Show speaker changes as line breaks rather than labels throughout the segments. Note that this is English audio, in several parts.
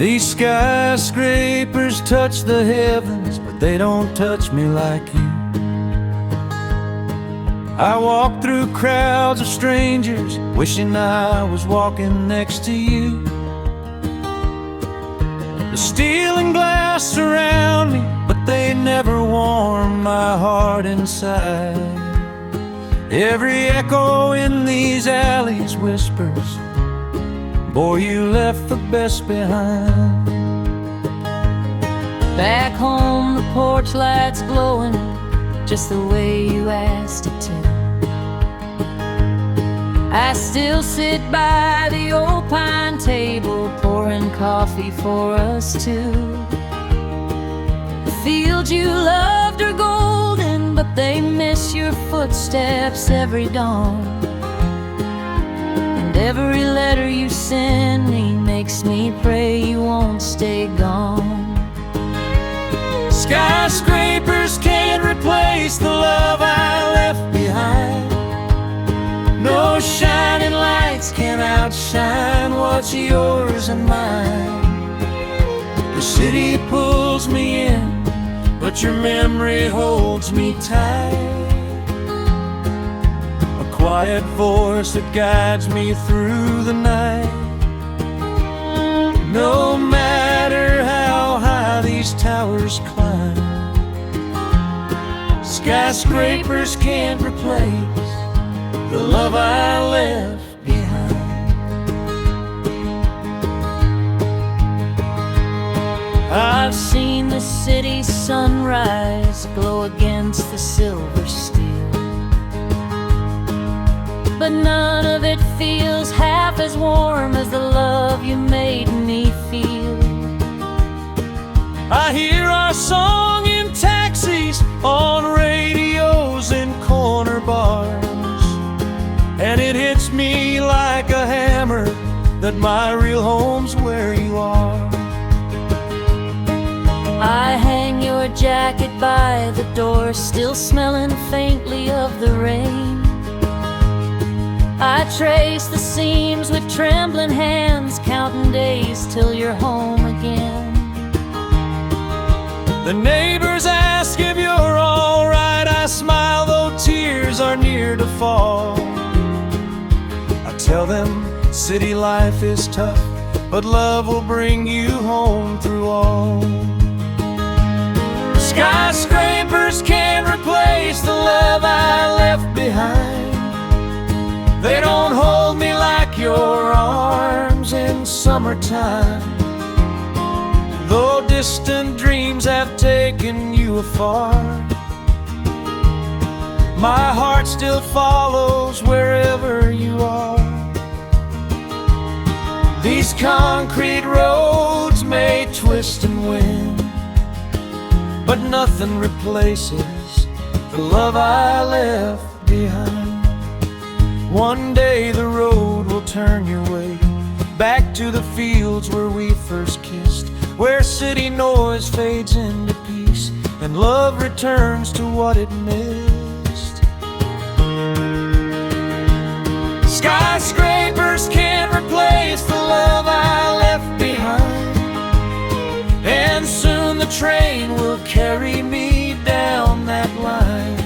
These skyscrapers touch the heavens, but they don't touch me like you. I walk through crowds of strangers, wishing I was walking next to you. The steel and glass surround me, but they never warm my heart inside. Every echo in these alleys whispers, boy, you left the best behind.
Back home, the porch light's glowing just the way you asked it to. I still sit by the old pine table, pouring coffee for us two. The fields you loved are golden, but they miss your footsteps every dawn. And every letter you send me makes me pray you won't stay gone.
Skyscrapers can't replace the love I left behind. No shining lights can outshine what's yours and mine. The city pulls me in, but your memory holds me tight. A quiet voice that guides me through the night. No matter how high these towers climb, skyscrapers can't replace the love I left behind.
I've seen the city's sunrise glow against the silver steel, but none of it feels half as warm as the love you made me feel.
I hear our song in taxis, on radios and corner bars, and it hits me like a hammer that my real home's where you are.
I hang your jacket by the door, still smelling faintly of the rain. I trace the seams with trembling hands, counting days till you're home again.
The neighbors ask if you're all right. I smile though tears are near to fall. I tell them city life is tough, but love will bring you home through all. Skyscrapers can't replace the love I left behind. They don't hold me like your arms in summertime. Though distant dreams have taken you afar, my heart still follows wherever you are. These concrete roads may twist and win, but nothing replaces the love I left behind. One day the road will turn your way back to the fields where we first kissed, where city noise fades into peace and love returns to what it missed. Skyscrapers can't replace the love I left behind, and soon the train will carry me down that line,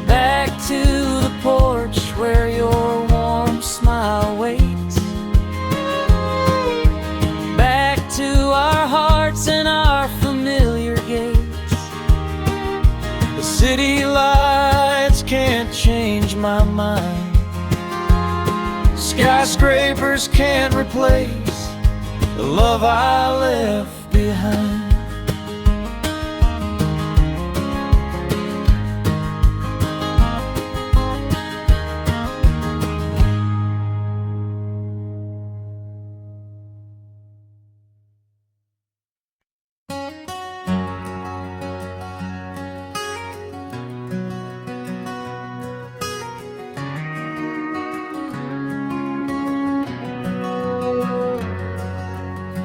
back to the porch where your warm smile waits, back to our hearts and our familiar gates. The city lights can't change my mind. Skyscrapers can't replace the love I left behind.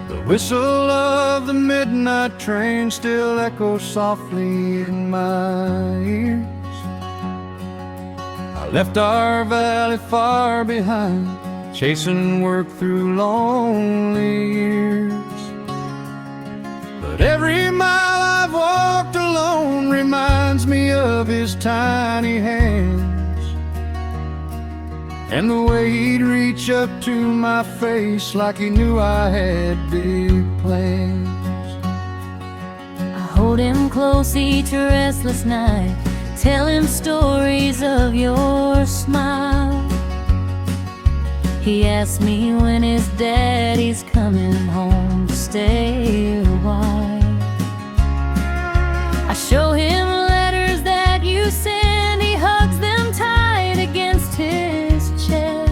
The whistle of the midnight train still echoes softly in my ears. I left our valley far behind chasing work through lonely years. But every mile I've walked alone reminds me of his tiny hands, and the way he'd reach up to my face like he knew I had big plans.
I hold him close each restless night, tell him stories of your smile. He asks me when his daddy's coming home to stay a while. I show him letters that you send, he hugs them tight against his chest.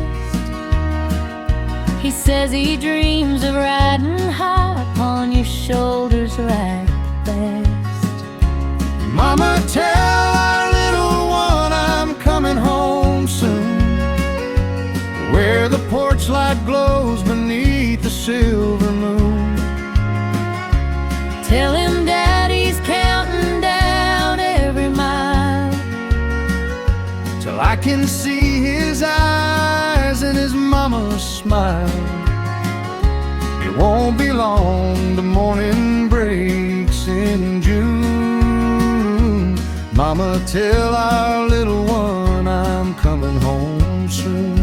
He says he dreams of riding high upon your shoulders right best.
Mama, tell our little one I'm coming home soon, where the porch light glows beneath the silver moon.
Tell him Daddy's counting down every mile,
till I can see his eyes and his mama's smile. It won't be long, the morning breaks in June. Mama, tell our little one I'm coming home soon.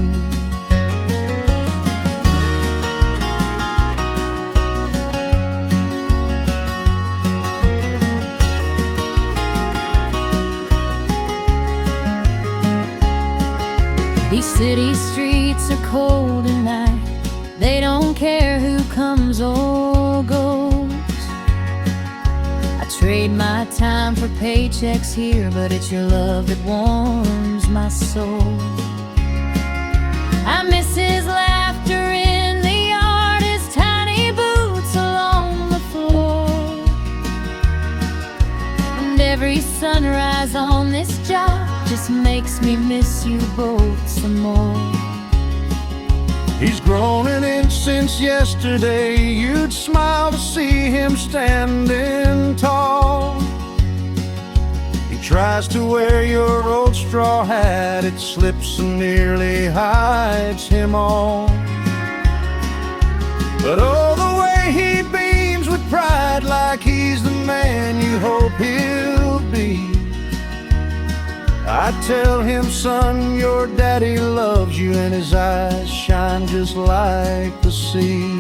these city streets are cold at night, they don't care who comes or goes. I trade my time for paychecks here, but it's your love that warms my soul. I miss his laughter in the yard, his tiny boots along the floor, and every sunrise on this job just makes me miss you both some more.
He's grown an inch since yesterday, you'd smile to see him standing tall. He tries to wear your old straw hat, it slips and nearly hides him all. But oh, the way he beams with pride, like he's the man you hope he'll be. I tell him, son, your daddy loves you, and his eyes shine just like the sea.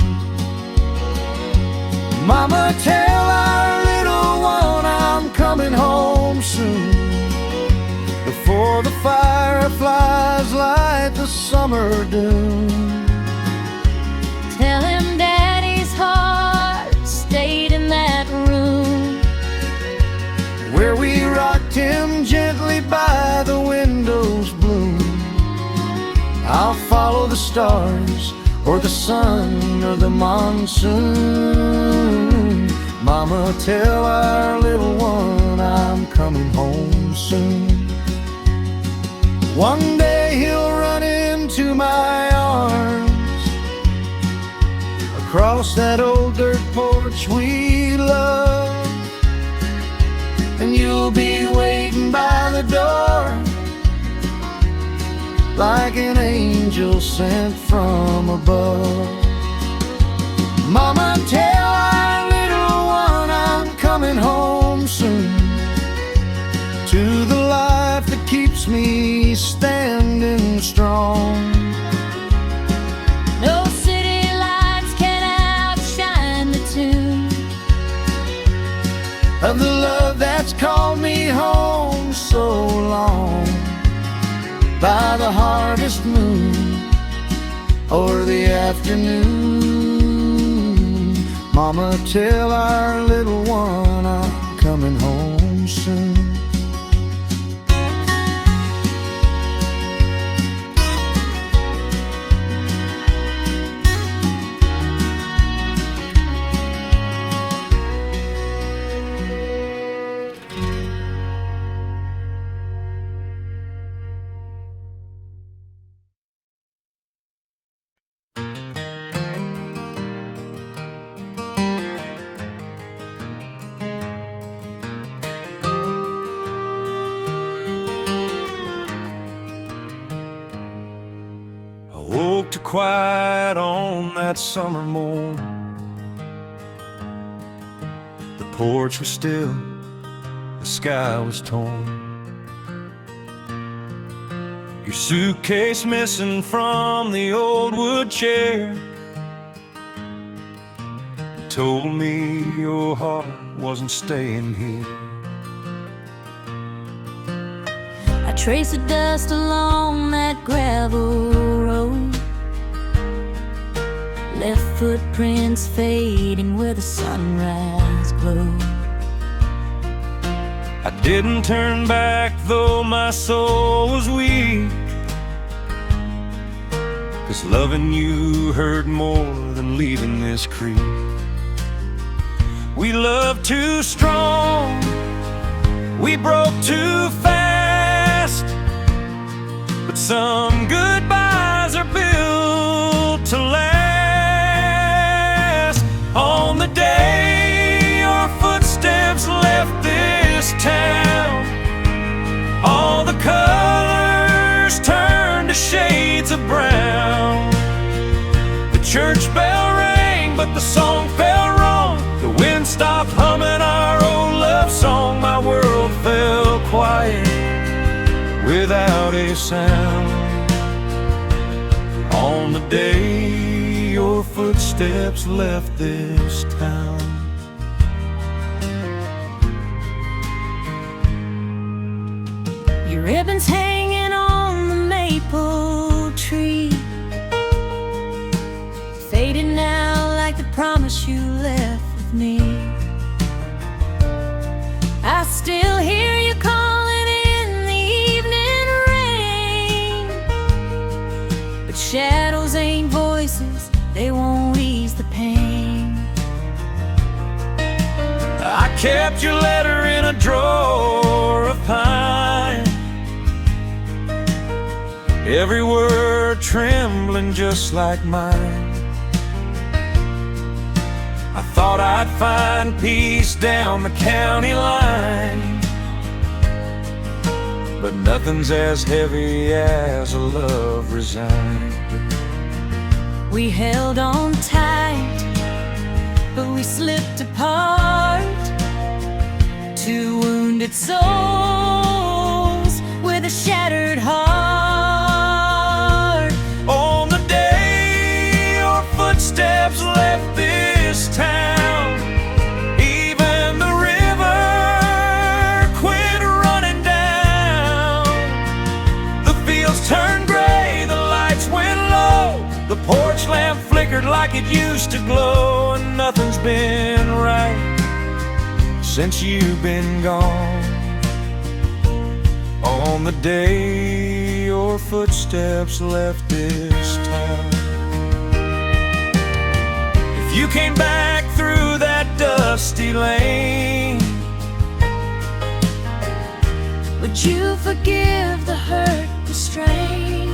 Mama, tell our little one I'm coming home soon, before the fireflies light the summer dune.
Tell him Daddy's heart stayed in that room,
where we rocked him gently by the window's bloom. I'll follow the stars, or the sun, or the monsoon. Mama, tell our little one I'm coming home soon. One day he'll run into my arms, across that old dirt porch we love, and you'll be waiting by the door, like an angel sent from above. Mama, tell our little one I'm coming home soon, to the life that keeps me standing strong.
no city lights can outshine the tune
Of the love that's called me home so long, by the harvest moon or the afternoon. Mama, tell our little one I'm coming home soon. to quiet on that summer morn. The porch was still, the sky was torn. Your suitcase missing from the old wood chair told me your heart wasn't staying here.
I trace the dust along that gravel road, left footprints fading where the sunrise glowed.
I didn't turn back though my soul was weak, 'cause loving you hurt more than leaving this creek. We loved too strong, we broke too fast, but some goodbyes are built to last. On the day your footsteps left this town, all the colors turned to shades of brown. The church bell rang, but the song fell wrong. The wind stopped humming our old love song. My world fell quiet without a sound. On the day your footsteps left this town.
Your ribbons hanging on the maple tree, faded now like the promise you left with me. I still hear you calling in the evening rain, but shadows ain't voices, they won't ease the pain.
I kept your letter in a drawer of pine, every word trembling just like mine. I thought I'd find peace down the county line, but nothing's as heavy as a love resigned.
We held on tight, but we slipped apart. Two wounded souls with a shattered heart.
On the day your footsteps left this town, even the river quit running down. The fields turned gray, the lights went low, the porch lamp flickered like it used to glow. And nothing's been right since you've been gone. On the day your footsteps left this town. If you came back through that dusty lane,
would you forgive the hurt, the strain?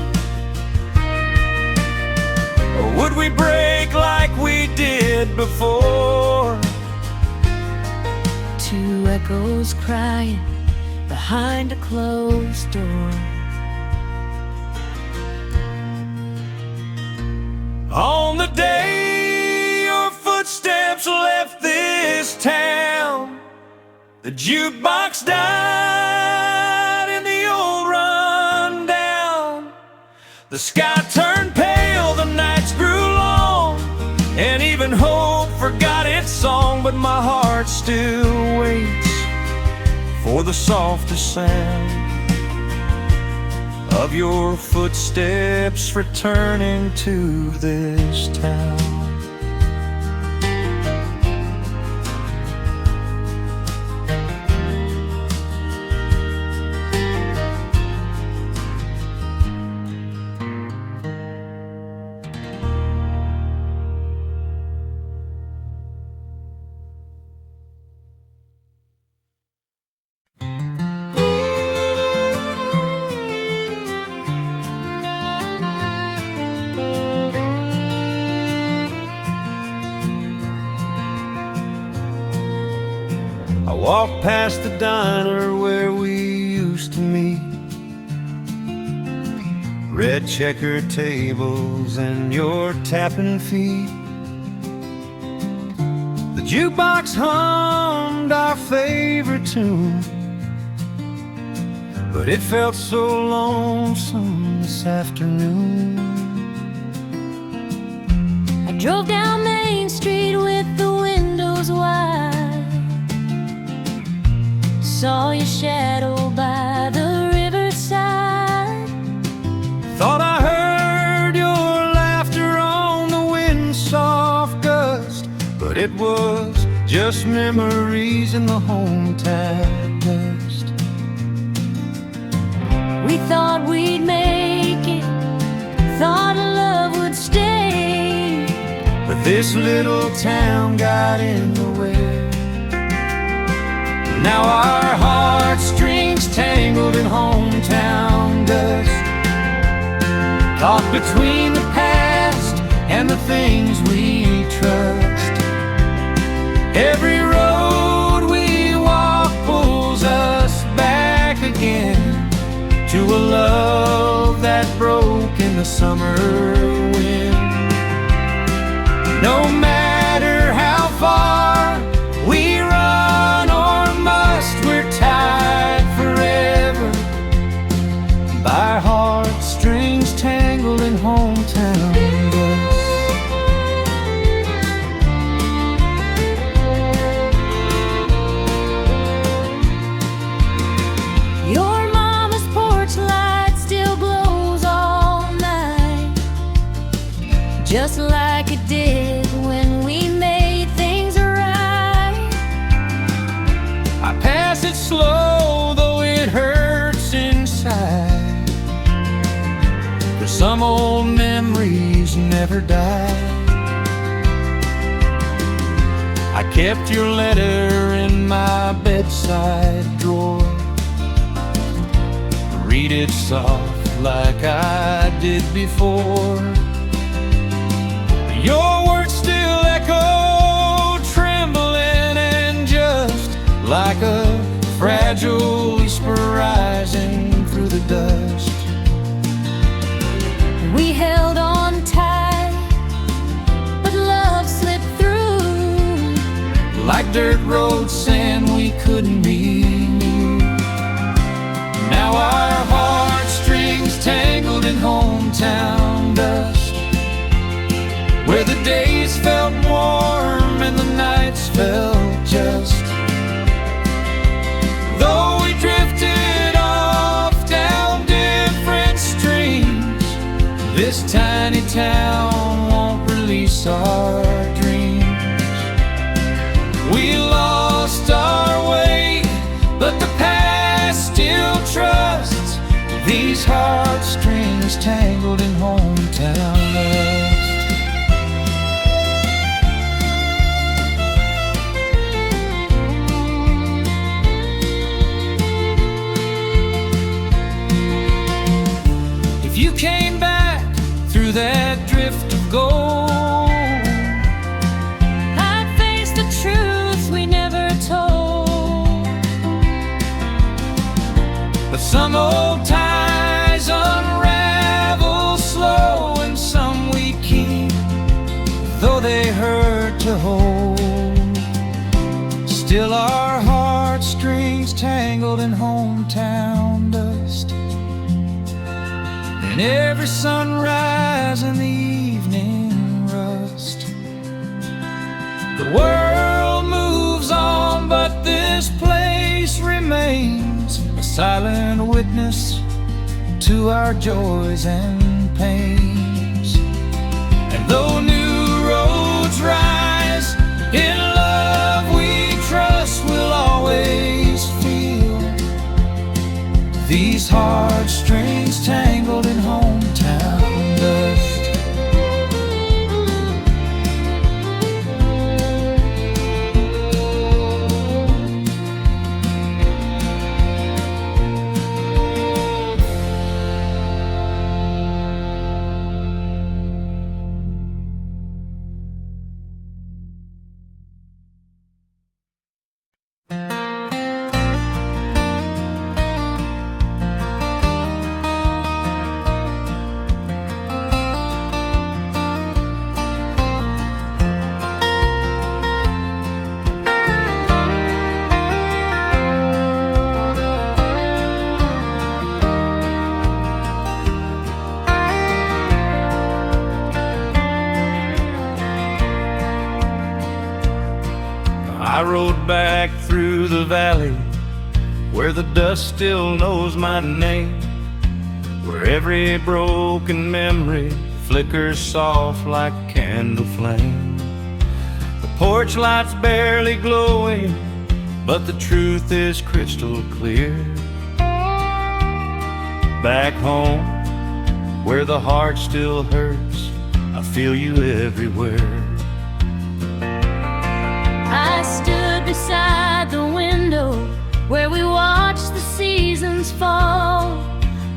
or would we break like we did before?
Two echoes crying behind a closed door.
On the day your footsteps left this town, the jukebox died in the old rundown. The sky turned pale, the nights grew long, and even hope forgot its song. But my heart still waits for the softest sound of your footsteps returning to this town. I walked past the diner where we used to meet, red checkered tables and your tapping feet. The jukebox hummed our favorite tune, but it felt so lonesome this afternoon.
I drove down Main Street with the windows wide, saw your shadow by the riverside.
Thought I heard your laughter on the wind's soft gust, but it was just memories in the hometown dust.
We thought we'd make it, thought love would stay,
but this little town got in the way. Now our heartstrings tangled in hometown dust, caught between the past and the things we trust. Every road we walk pulls us back again to a love that broke in the summer wind. No matter how far we run or must, we're tied forever by heartstrings tangled in hometown dust.
your mama's porch light still glows all night, just like it did when we made things right.
I pass it slow, though it hurts inside, 'cause some old memories never die. I kept your letter in my bedside drawer, read it soft like I did before. Your words still echo, trembling, and just like a fragile whisper rising through the dust.
We held on tight, but love slipped through,
like dirt road sand we couldn't be near. Now our heartstrings tangled in hometown dust, where the days felt warm and the nights felt just. Though we drifted off down different streams, this tiny town won't release our dreams. We lost our way, but the past still trusts these heartstrings tangled in hometown dust. If you came back through that drift of gold,
I'd face the truth we never told.
but some old ties unravel slow, and some we keep, though they hurt to hold. Still our heartstrings tangled in hometown dust, and every sunrise and the evening rust. The world moves on, but this place remains a silent witness to our joys and pains. And though new roads rise, in love we trust, we'll always feel these heartstrings tangled in hometown dust. back through the valley, where the dust still knows my name, where every broken memory flickers soft like candle flame. The porch light's barely glowing, but the truth is crystal clear. Back home, where the heart still hurts, I feel you everywhere.
I stood beside the window where we watched the seasons fall,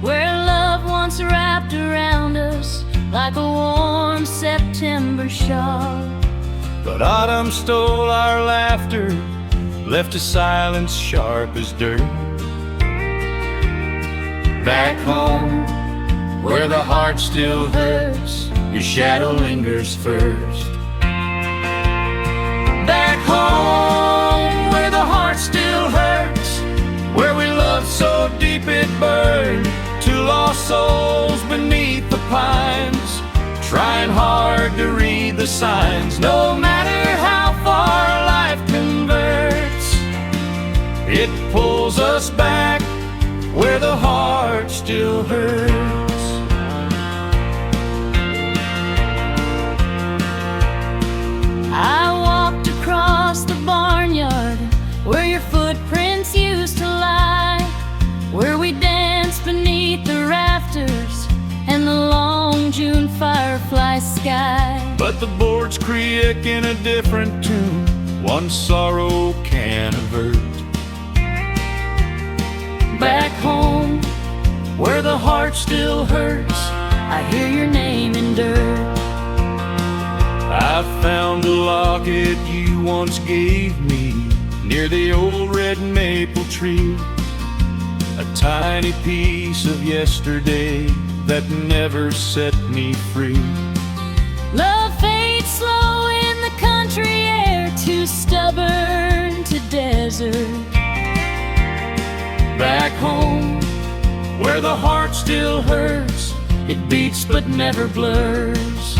where love once wrapped around us like a warm September shawl.
But autumn stole our laughter, left a silence sharp as dirt. Back home, where the heart still hurts, your shadow lingers first. Back home, where the heart still hurts, where we loved so deep it burned. Two lost souls beneath the pines, trying hard to read the signs. No matter how far life converts, it pulls us back where the heart still hurts.
I walked across the barnyard where your footprints used to lie, where we danced beneath the rafters and the long June firefly sky.
But the boards creak in a different tune, one sorrow can avert. Back home, where the heart still hurts, I hear your name in dirt. I found a locket you once gave me near the old red maple tree, a tiny piece of yesterday that never set me free.
Love fades slow in the country air, too stubborn to desert.
Back home, where the heart still hurts, it beats but never blurs.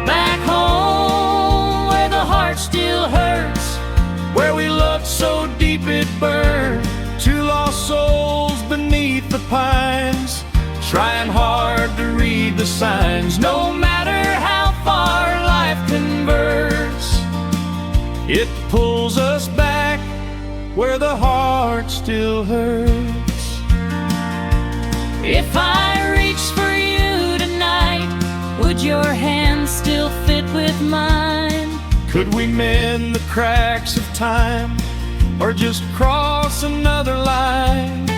Back home, where the heart still hurts, where we loved so deep it burned. Two lost souls beneath the pines, trying hard to read the signs. No matter how far life converts, it pulls us back where the heart still hurts. If I reached for you tonight, would your hand still fit with mine? Could we mend the cracks of time, or just cross another line?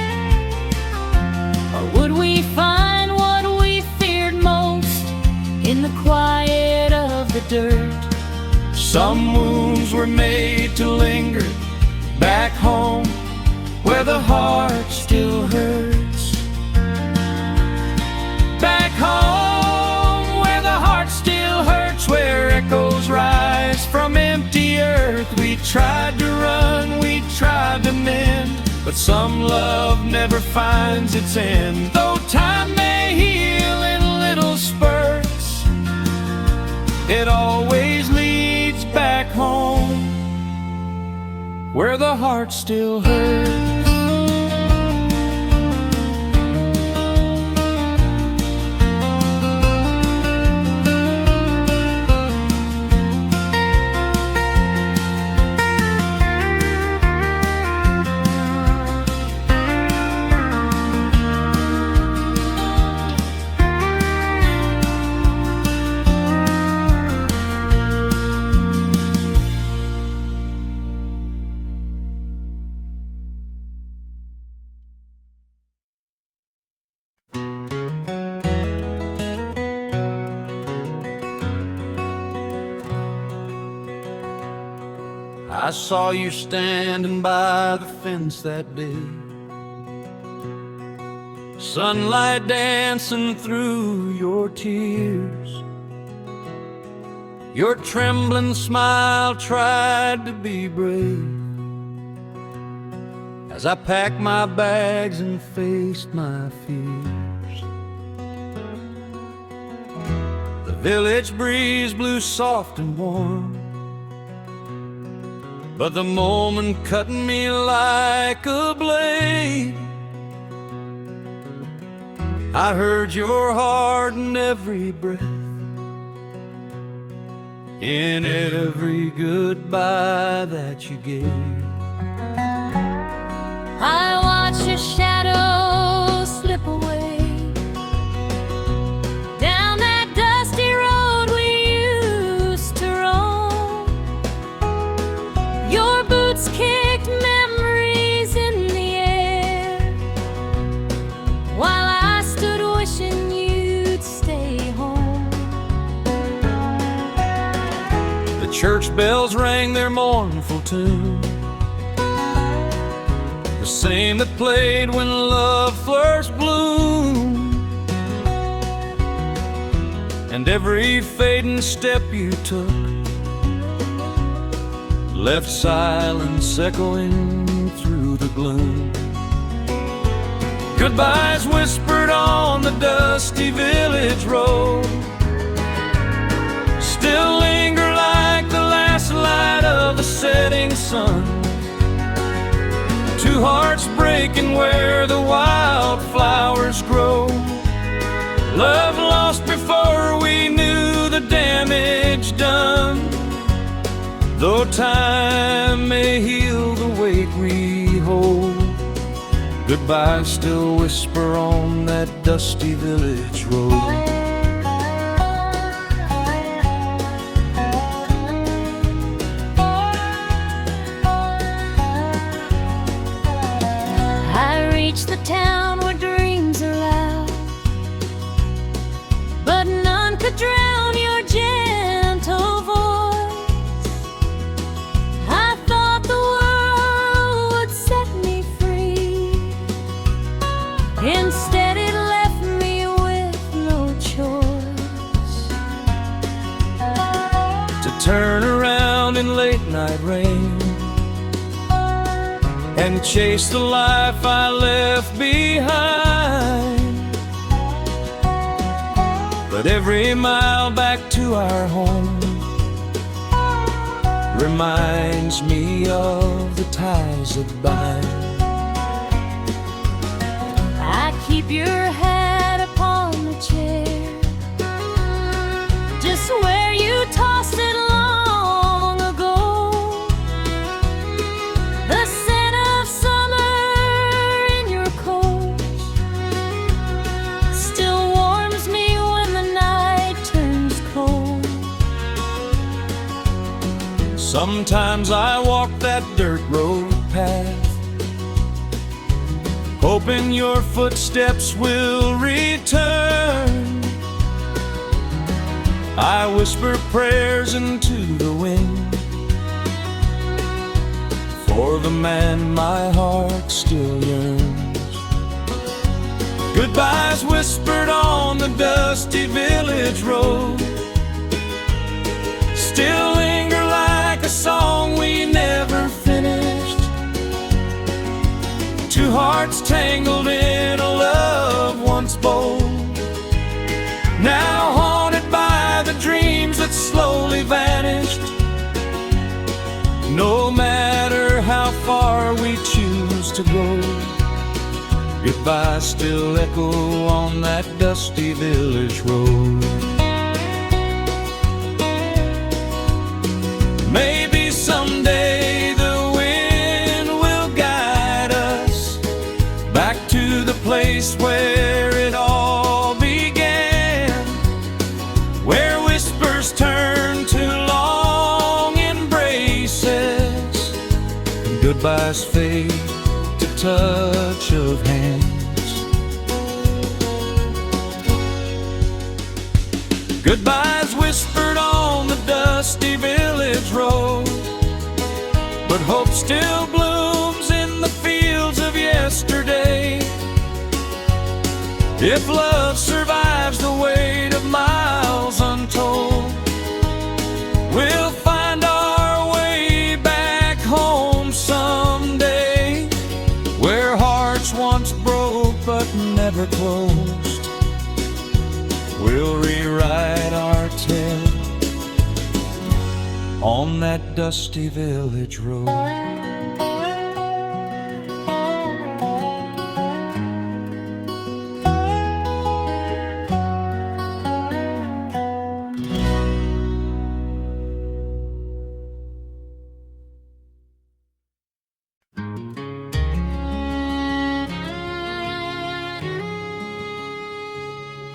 Or would we find what we feared most in the quiet of the dirt?
Some wounds were made to linger, back home where the heart still hurts. Back home where the heart still hurts, where echoes rise from empty earth. We tried to run, we tried to mend, but some love never finds its end. Though time may heal in little spurts, it always leads back home where the heart still hurts. I saw you standing by the fence that day, sunlight dancing through your tears. Your trembling smile tried to be brave as I packed my bags and faced my fears. The village breeze blew soft and warm, but the moment cut me like a blade. I heard your heart in every breath, in every goodbye that you gave.
I watch your shadow slip away down that dusty road we used to roam. Your boots kicked memories in the air, while I stood wishing you'd stay home.
The church bells rang their mournful tune, the same that played when love first bloomed. And every fading step you took left silence echoing through the gloom. Goodbyes whispered on the dusty village road still linger like the last light of the setting sun. Two hearts breaking where the wildflowers grow. Love lost before we knew the damage done. Though time may heal the weight we hold, goodbye still whisper on that dusty village road.
The town where dreams are loud, but none could drown your gentle voice. I thought the world would set me free, instead it left me with no choice.
To turn around in late night rain and chase the life I left behind. But every mile back to our home reminds me of the ties that bind.
I keep your hat upon the chair, just where you tossed it long ago. The scent of summer in your coat still warms me when the night turns cold.
Sometimes I walk that dirt road path, hoping your footsteps will return. I whisper prayers into the wind for the man my heart still yearns. Goodbyes whispered on the dusty village road still linger like a song we never finished. Two hearts tangled in a love once bold, now haunted by the dreams that slowly vanished. No matter how far we choose to go, goodbye still echo on that dusty village road. Maybe someday the wind will guide us back to the place where it all began, where whispers turn to long embraces, and goodbyes fade to touch of hands. Goodbyes whispered on the dusty village road, but hope still blooms in the fields of yesterday. If love survives the weight of miles untold, we'll find our way back home someday, where hearts once broke but never closed. We'll rewrite our tale on that dusty village road.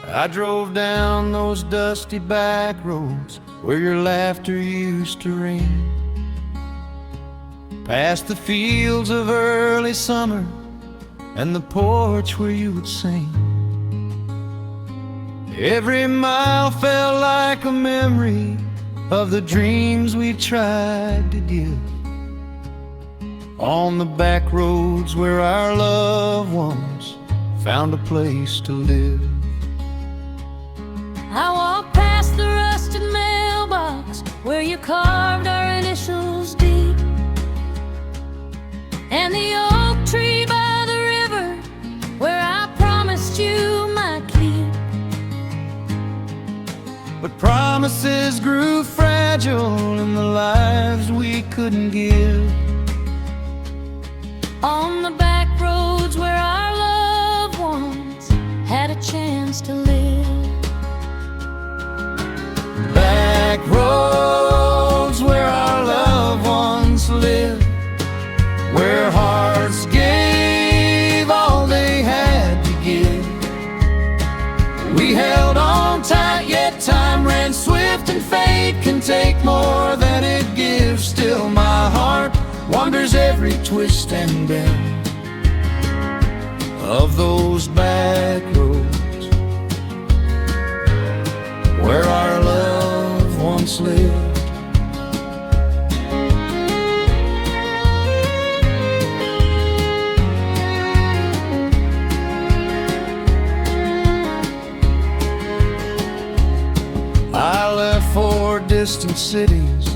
I drove down those dusty back roads where your laughter used to ring, past the fields of early summer and the porch where you would sing. Every mile felt like a memory of the dreams we tried to give, on the back roads where our loved ones found a place to live.
I walked past the rusted mailbox where you carved our initials deep, and the oak tree by the river where I promised you my keep.
But promises grew fragile in the lives we couldn't give,
on the back roads where our loved ones had a chance to live.
Back roads where our loved ones lived, where hearts gave all they had to give. We held on tight, yet time ran swift, and fate can take more than it gives. Still my heart wanders every twist and bend of those back roads where our loved ones lived. I left for distant cities,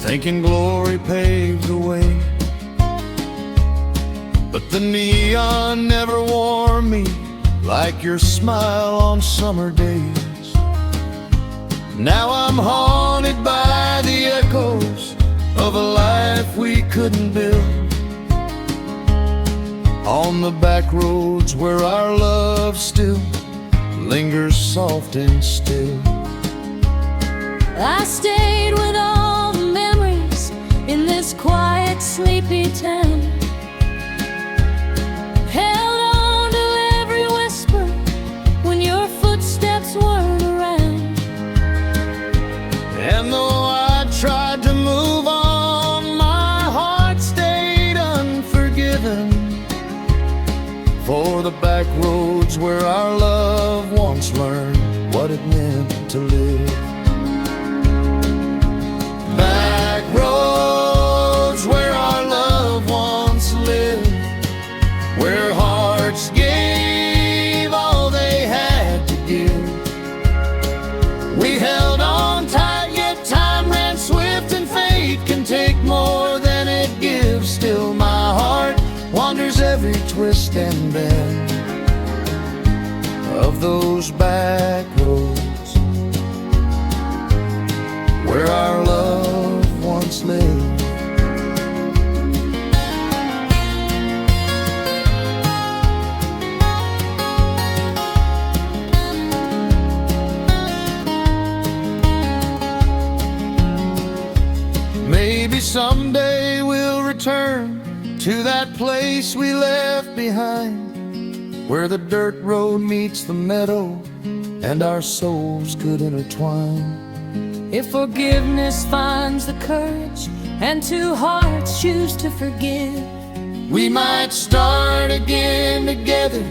thinking glory paved the way, but the neon never warmed me like your smile on summer days. Now I'm haunted by the echoes of a life we couldn't build, on the back roads where our love still lingers soft and still.
I stayed with all the memories in this quiet, sleepy town, held on to every whisper when your footsteps weren't around.
And though I tried to move on, my heart stayed unforgiven for the back roads where our love once learned what it meant to live. Back roads where our loved ones lived, where hearts gave all they had to give. We held on tight, yet time ran swift, and fate can take more than it gives. Still my heart wanders every twist and bend of those back roads where our loved ones lived. Maybe someday we'll return to that place we left behind, where the dirt road meets the meadow and our souls could intertwine.
If forgiveness finds the courage and two hearts choose to forgive,
we might start again together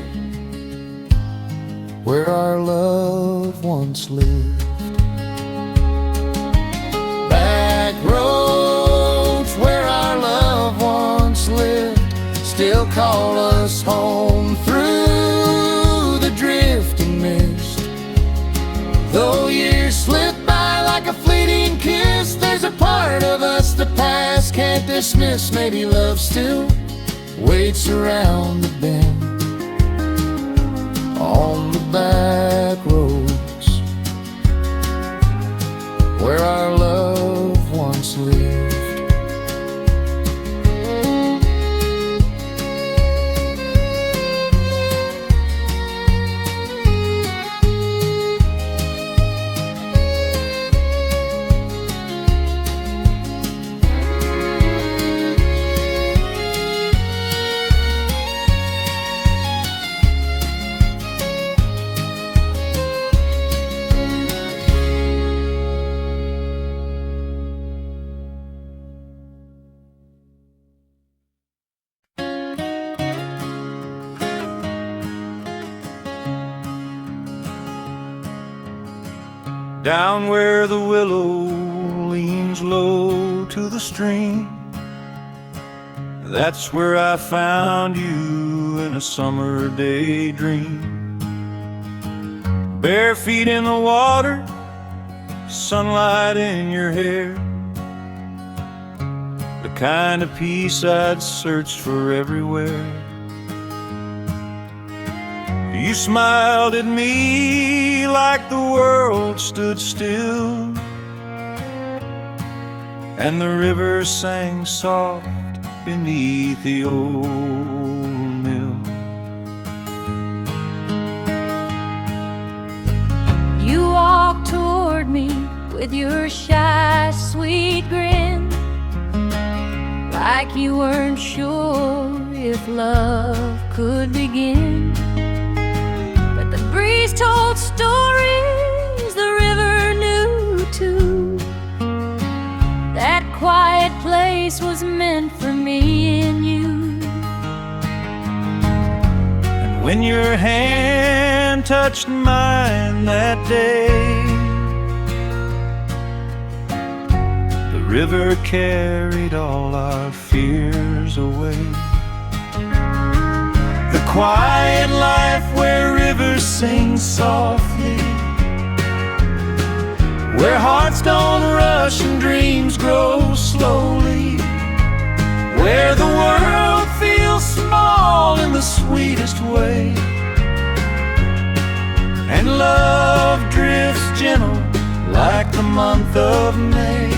where our loved ones lived. Back roads where our loved ones lived still call us home through the drifting mist. Though years slip by like a fleeting kiss, there's a part of us the past can't dismiss. Maybe love still waits around the bend on the back roads where our loved ones lived. down where the willow leans low to the stream. That's where I found you in a summer daydream. Bare feet in the water, sunlight in your hair, the kind of peace I'd searched for everywhere. You smiled at me like the world stood still, and the river sang soft beneath the old mill.
You walked toward me with your shy, sweet grin, like you weren't sure if love could begin. But the breeze told stories the river knew too. That quiet place was meant for me and you.
And when your hand touched mine that day, the river carried all our fears away. The quiet life where rivers sing softly, where hearts don't rush and dreams grow slowly, where the world feels small in the sweetest way, and love drifts gentle like the month of May.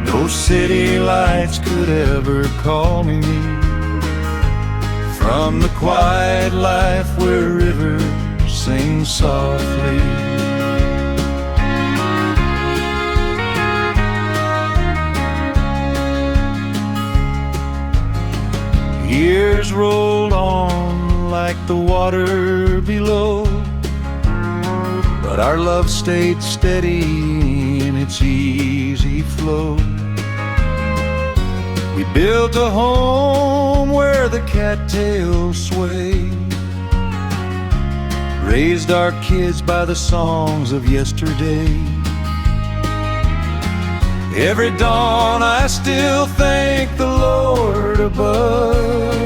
No city lights could ever call me from the quiet life where rivers sing softly. Years rolled on like the water below, but our love stayed steady in its easy flow. We built a home where the cattails sway, raised our kids by the songs of yesterday. Every dawn I still thank the Lord above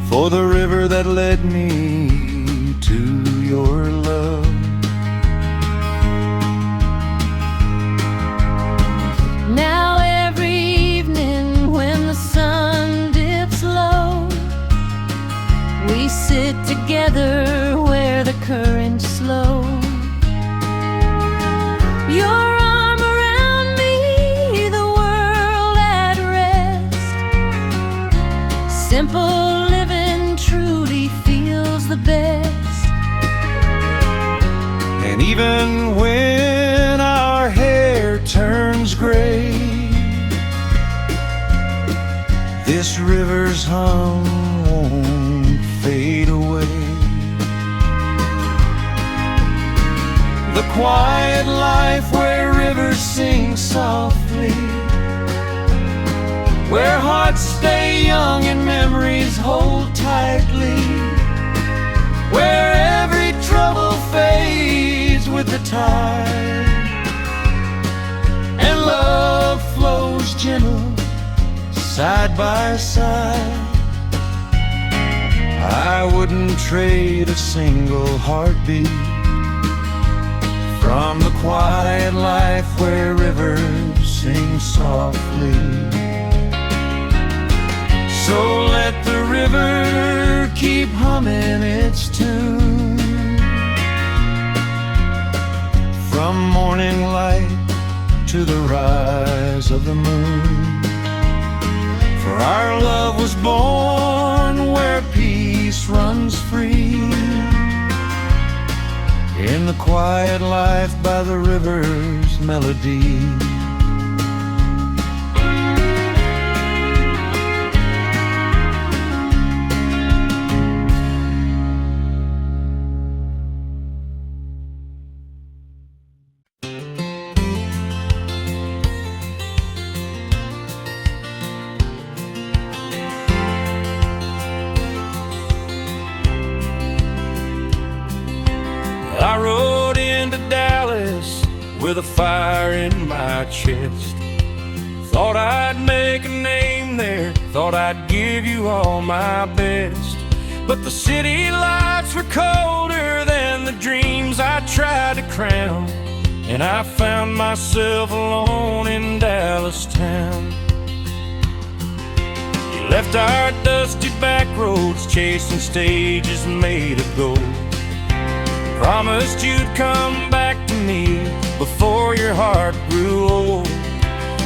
for the river that led me to your love.
Now every evening when the sun dips low, we sit together where the currents slow. Your arm around me, the world at rest. Simple living truly feels the best.
And even when our hair turns gray, this river's hum won't fade away. The quiet life where rivers sing softly, where hearts stay young and memories hold tightly, where every trouble fades with the tide, and love flows gentle side by side. I wouldn't trade a single heartbeat from the quiet life where rivers sing softly. So let the river keep humming its tune, from morning light to the rise of the moon. For our love was born where peace runs free, in the quiet life by the river's melody. with a fire in my chest. Thought I'd make a name there, thought I'd give you all my best. But the city lights were colder than the dreams I tried to crown, and I found myself alone in Dallas town. You left our dusty back roads chasing stages made of gold. Promised you'd come back to me before your heart grew old.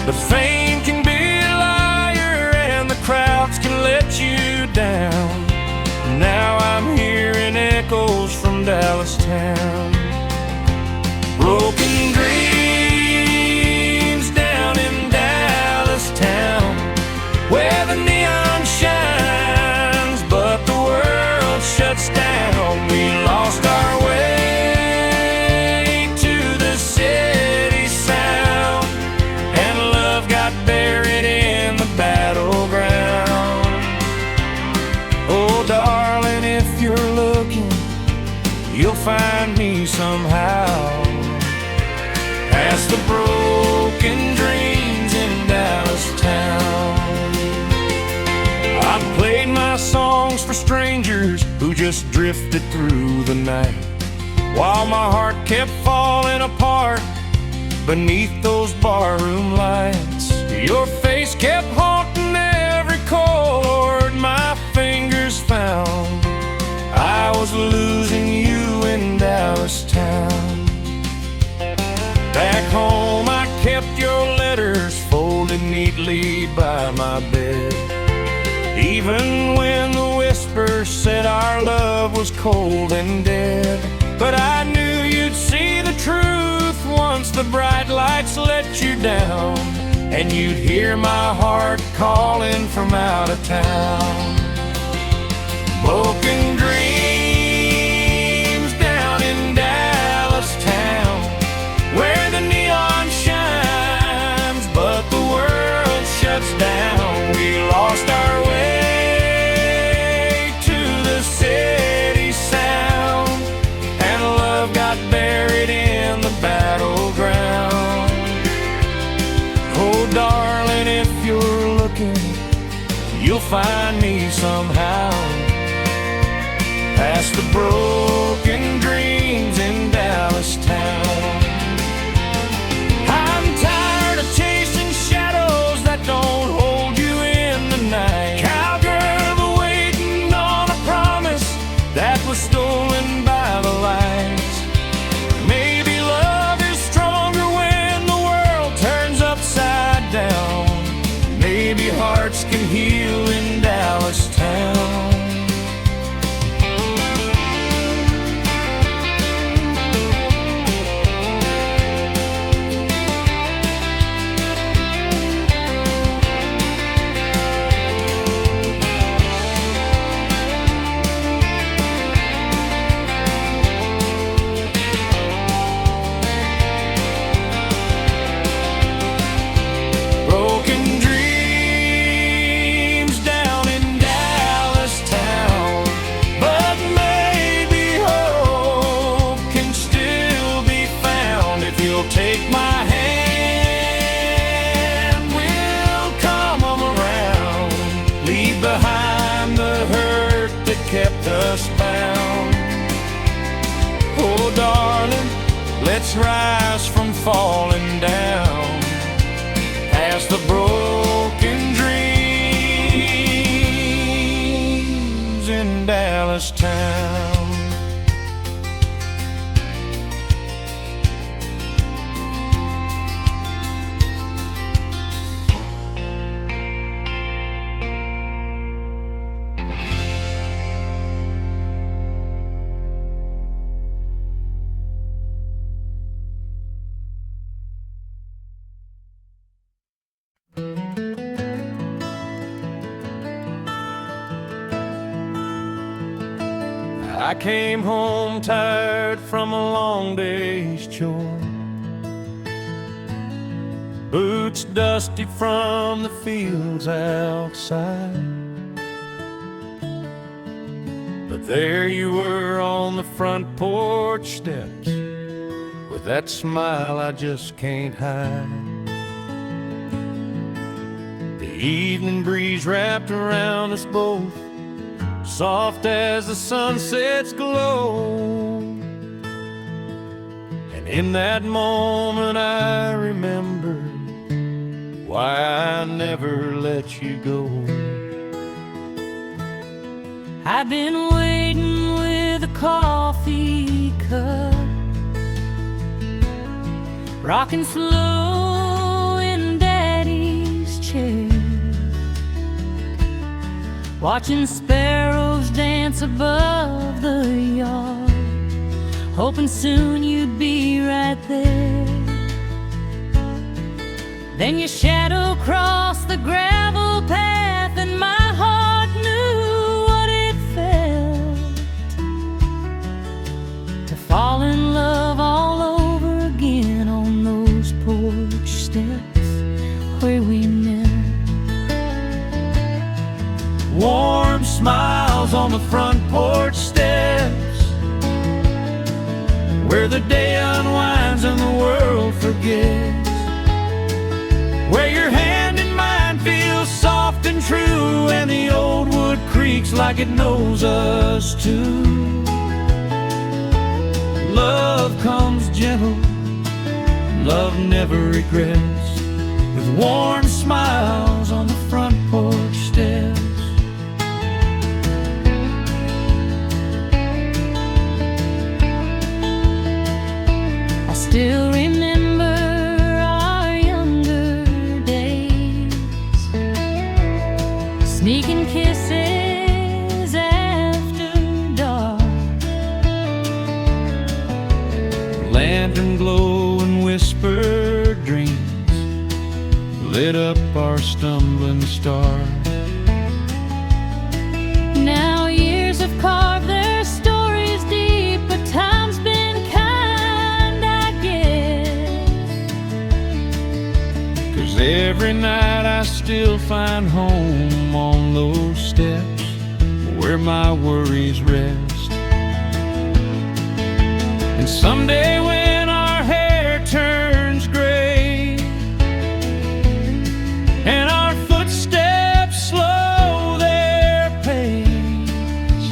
But fame can be a liar and the crowds can let you down. Now I'm hearing echoes from Dallas town. Broken dreams down in Dallas town, where the neon shines but the world shuts down. We lost our way to the city sound, and love got buried in the battleground. Oh darling, if you're looking, you'll find me somehow, past the broken dreams in Dallas town. I played my songs for strangers who just drifted through the night, while my heart kept falling apart beneath those barroom lights. Your face kept haunting every chord my fingers found. I was losing you in Dallas town. Back home I kept your letters folded neatly by my bed, even when the whispers said our love was cold and dead. But I knew you'd see the truth once the bright lights let you down, and you'd hear my heart calling from out of town. Broken dreams down in Dallas town, where the neon shines but the world shuts down. We lost our way to the city sound, and love got buried in the battleground. Oh darling, if you're looking, you'll find me somehow, past the broken dreams in Dallas town. I'm tired of chasing shadows that don't hold you in the night. Cowgirl waiting on a promise that was stolen by the lights. Maybe love is stronger when the world turns upside down. Maybe hearts can heal in Dallas town. Take my hand, we'll come around, leave behind the hurt that kept us bound. Oh darling, let's rise from falling down, past the broken dreams in Dallas town. I came home tired from a long day's chore, boots dusty from the fields outside. But there you were on the front porch steps, with that smile I just can't hide. The evening breeze wrapped around us both, soft as the sunset's glow. And in that moment I remember why I never let you go.
I've been waiting with a coffee cup, rocking slow in Daddy's chair, watching sparrows dance above the yard, hoping soon you'd be right there. Then your shadow crossed the gravel path, and my heart knew what it felt to fall in love all over again on those porch steps where we met.
Warm smiles on the front porch steps, where the day unwinds and the world forgets, where your hand in mine feels soft and true, and the old wood creaks like it knows us too. Love comes gentle, love never regrets, with warm smiles on the front porch steps.
I still remember our younger days, sneaking kisses after dark,
Lantern glow and whispered dreams lit up our stumbling stars.
Now years have carved their stories deep, but time's been kind, I guess.
'Cause every night I still find home on those steps where my worries rest. And someday when our hair turns gray and our footsteps slow their pace,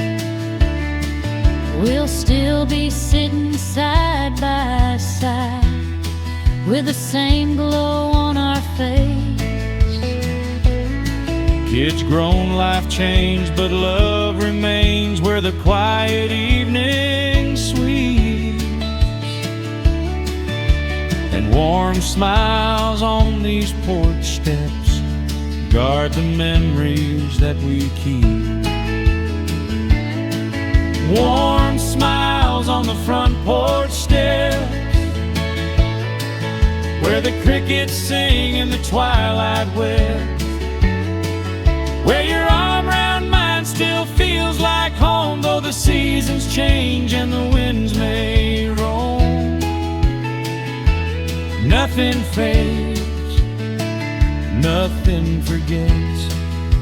we'll still be sitting side by side with the same glow on our face.
kids grown, life changed, but love remains where the quiet evening sweeps, and warm smiles on these porch steps guard the memories that we keep. Warm smiles on the front porch steps, where the crickets sing in the twilight west, where your arm around mine still feels like home, though the seasons change and the winds may roam. Nothing fades, nothing forgets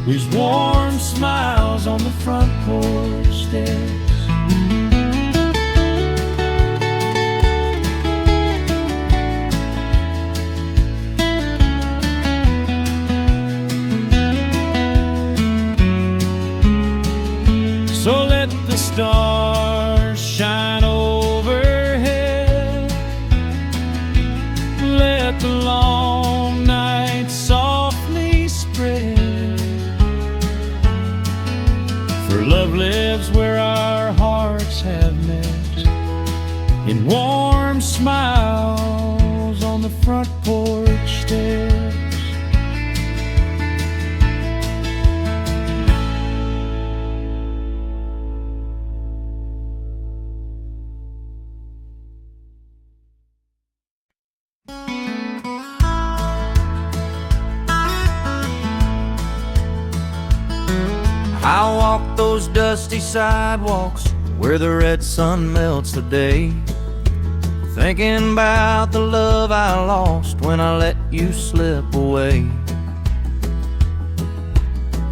these warm smiles on the front porch steps. So let the stars shine overhead, let the long night softly spread, for love lives where our hearts have met, in warm smiles on the front porch steps. I walk those dusty sidewalks where the red sun melts the day, thinking about the love I lost when I let you slip away.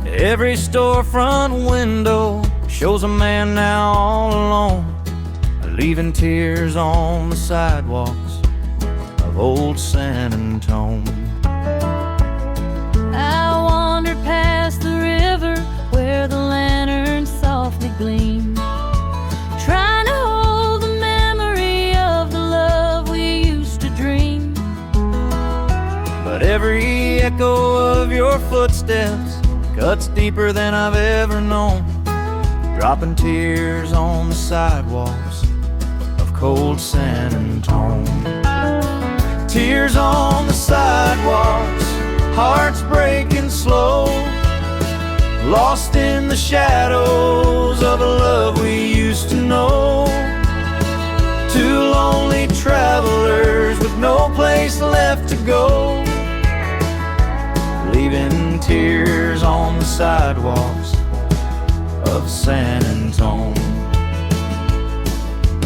Every storefront window shows a man now all alone, leaving tears on the sidewalks of old San Antone.
I wandered past the river where the lanterns softly gleam, trying to hold the memory of the love we used to dream.
But every echo of your footsteps cuts deeper than I've ever known, dropping tears on the sidewalks of cold San Antone. Tears on the sidewalks, hearts breaking slow, lost in the shadows of a love we used to know. Two lonely travelers with no place left to go, leaving tears on the sidewalks of San Antone.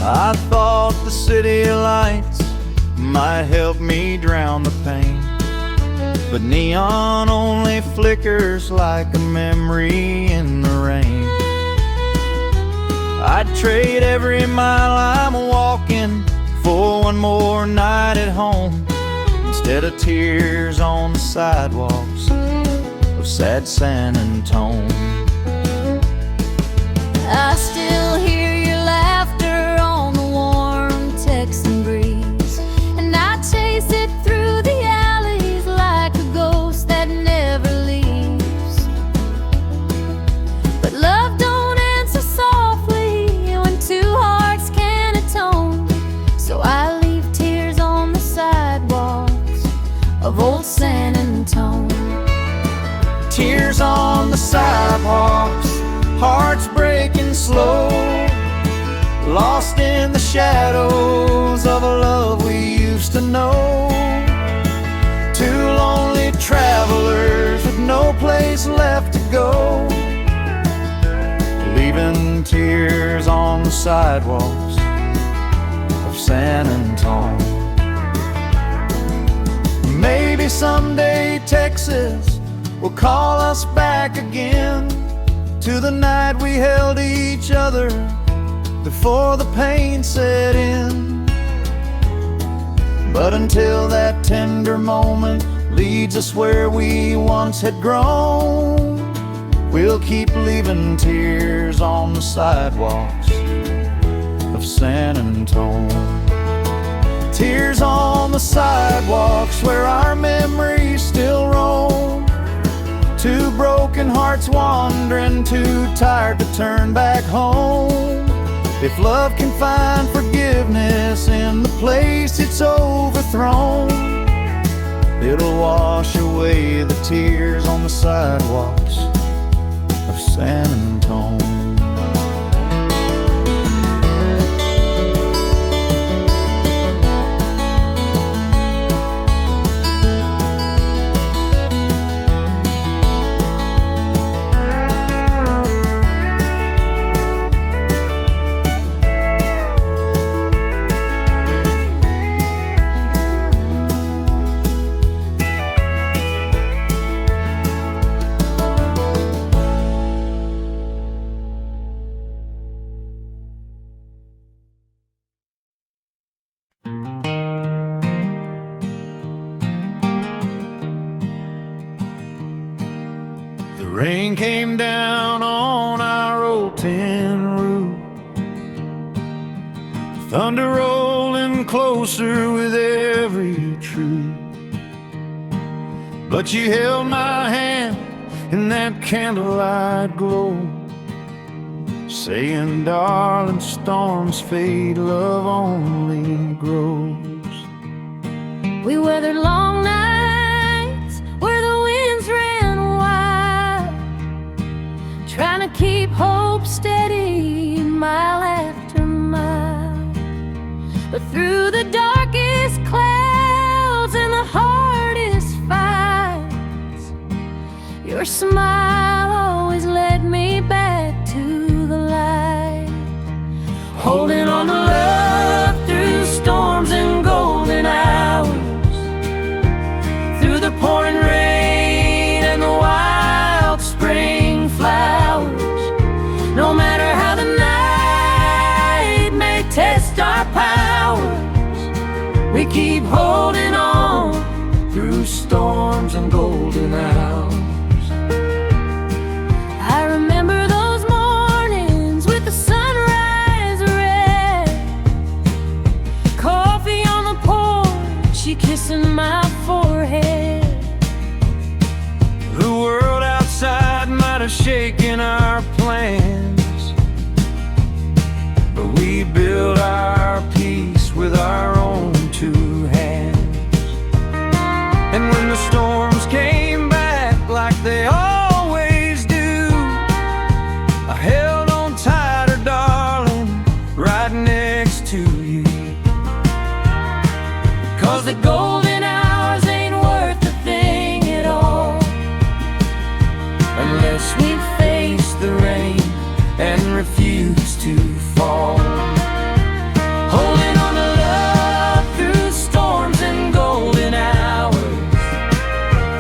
I thought the city lights might help me drown the pain, but neon only flickers like a memory in the rain. I'd trade every mile I'm walking for one more night at home, instead of tears on the sidewalks of sad San Antone.
I still hear your laughter on the warm Texan breeze, and I chase it through the alleys like a ghost that never leaves. But love don't answer softly when two hearts can't atone, so I leave tears on the sidewalks of old San Antone.
Tears on the sidewalks, hearts breaking slow, lost in the shadows of a love we used to know. Two lonely travelers with no place left to go, leaving tears on the sidewalks of San Antone. Maybe someday Texas will call us back again to the night we held each other before the pain set in. But until that tender moment leads us where we once had grown, we'll keep leaving tears on the sidewalks of San Antone. Tears on the sidewalks where our memories still roam, two broken hearts wandering, too tired to turn back home. If love can find forgiveness in the place it's overthrown, it'll wash away the tears on the sidewalks of San Antone. The rain came down on our old tin roof, thunder rolling closer with every tree. But you held my hand in that candlelight glow, saying, darling, storms fade, love only grows.
We weathered long nights where the winds ran wild, trying to keep hope steady mile after mile. But through the darkest clouds and the hardest fights, your smile always led me back to the light. Holding on to love through storms and golden hours, through the pouring rain and the wild spring flowers. No matter how the night may test
storms and golden hours.
I remember those mornings with the sunrise red, coffee on the porch, she kissing my forehead.
The world outside might have shaken our plans, but we built our peace with our own two hands. And when the storms came back like they always do, I held on tighter, darling, right next to you. 'Cause the golden hours ain't worth a thing at all unless we face the rain and refuse to fall. Holding on to love through storms and golden hours,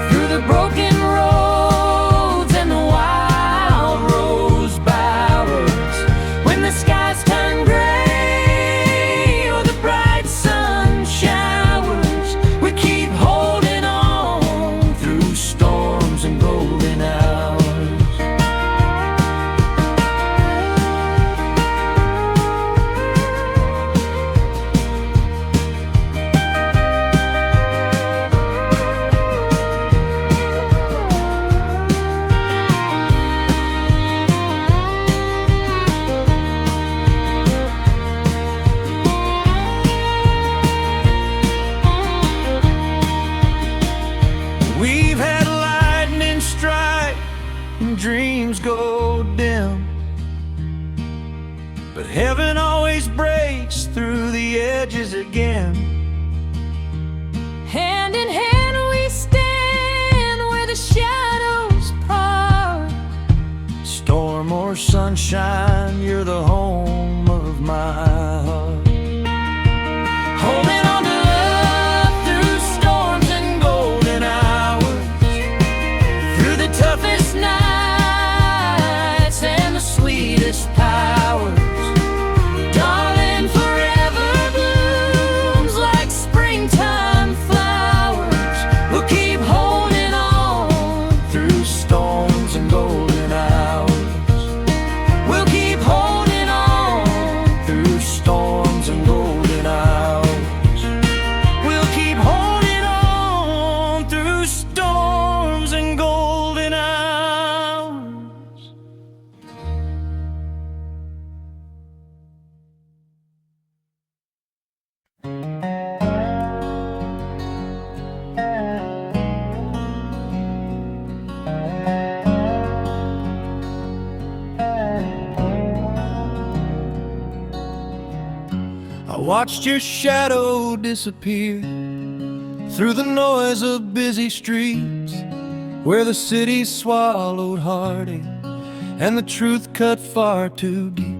through the broken roads and the wild rose bowers. When the skies turn gray or the bright sun showers, we keep holding on through storms and golden hours. We've had lightning strike and dreams go dim, but heaven always breaks through the edges again.
Hand in hand we stand where the shadows part.
Storm or sunshine, you're the home of my heart. Holding on to love through storms and golden hours, through the toughest nights and the sweetest powers. Darling, forever blooms like springtime flowers. We'll keep holding on through storms and golden hours. We'll keep holding on through storms and golden hours. We'll keep holding on through storms and golden hours. I watched your shadow disappear through the noise of busy streets, where the city swallowed heartache and the truth cut far too deep.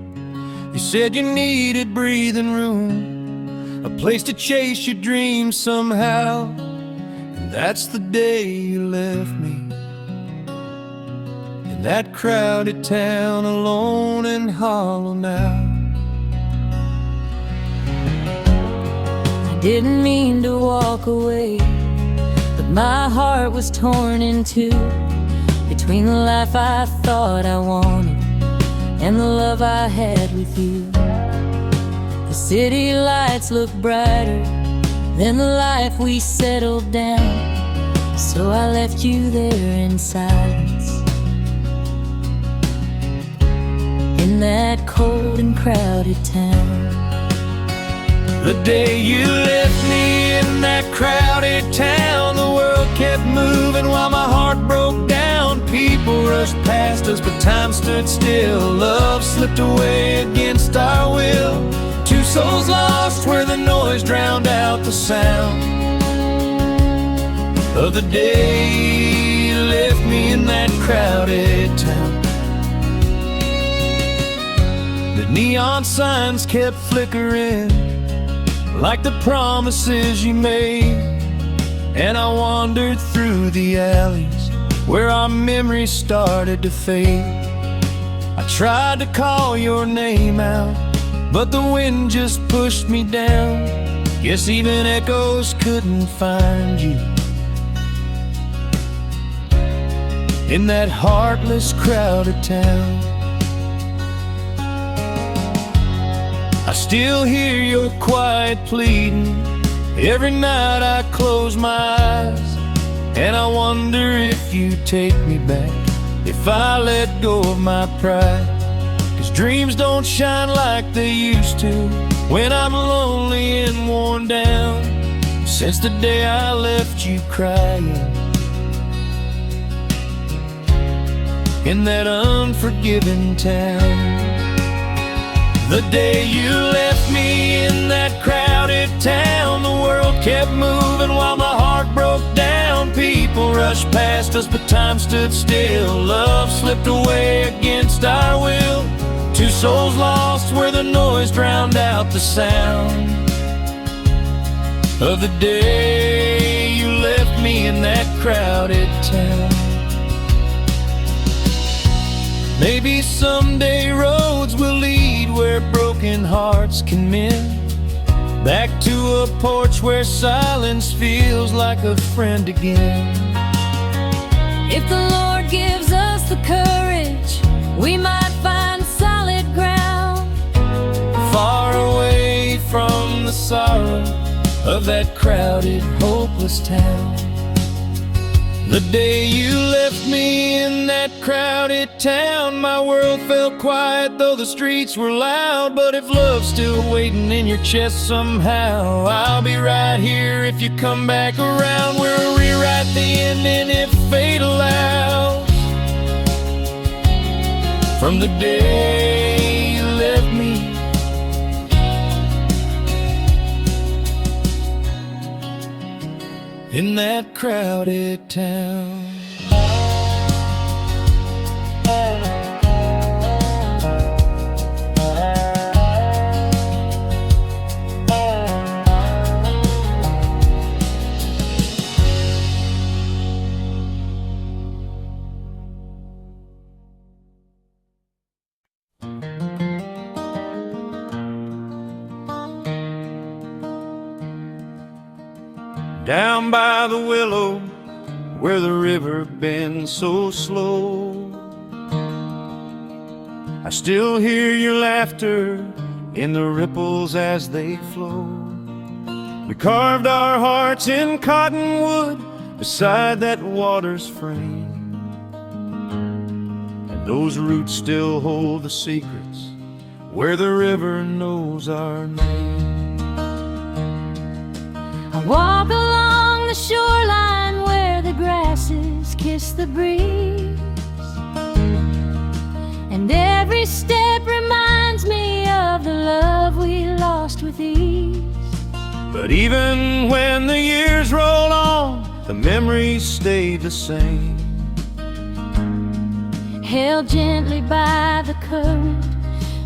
You said you needed breathing room, a place to chase your dreams somehow, and that's the day you left me in that crowded town, alone and hollow now.
Didn't mean to walk away, but my heart was torn in two, between the life I thought I wanted and the love I had with you. The city lights look brighter than the life we settled down, so I left you there in silence, in that cold and crowded town.
The day you left me in that crowded town, the world kept moving while my heart broke down. People rushed past us, but time stood still. Love slipped away against our will. Two souls lost where the noise drowned out the sound of the day you left me in that crowded town. The neon signs kept flickering like the promises you made, and I wandered through the alleys where our memories started to fade. I tried to call your name out, but the wind just pushed me down. Guess even echoes couldn't find you in that heartless, crowded town. I still hear your quiet pleading every night I close my eyes, and I wonder if you take me back, if I let go of my pride. 'Cause dreams don't shine like they used to when I'm lonely and worn down, since the day I left you crying in that unforgiving town. The day you left me in that crowded town, the world kept moving while my heart broke down. People rushed past us, but time stood still. Love slipped away against our will. Two souls lost where the noise drowned out the sound of the day you left me in that crowded town. Maybe someday roads will lead where broken hearts can mend, back to a porch where silence feels like a friend again.
If the Lord gives us the courage, we might find solid ground,
far away from the sorrow of that crowded, hopeless town. The day you left me in that crowded town, my world felt quiet though the streets were loud. But if love's still waiting in your chest somehow, I'll be right here if you come back around. We'll rewrite the ending if fate allows, from the day you left me in that crowded town. Down by the willow, where the river bends so slow, I still hear your laughter in the ripples as they flow. We carved our hearts in cottonwood beside that water's frame, and those roots still hold the secrets where the river knows our name.
I walk along the shoreline where the grasses kiss the breeze, and every step reminds me of the love we lost with ease.
But even when the years roll on, the memories stay the same,
held gently by the current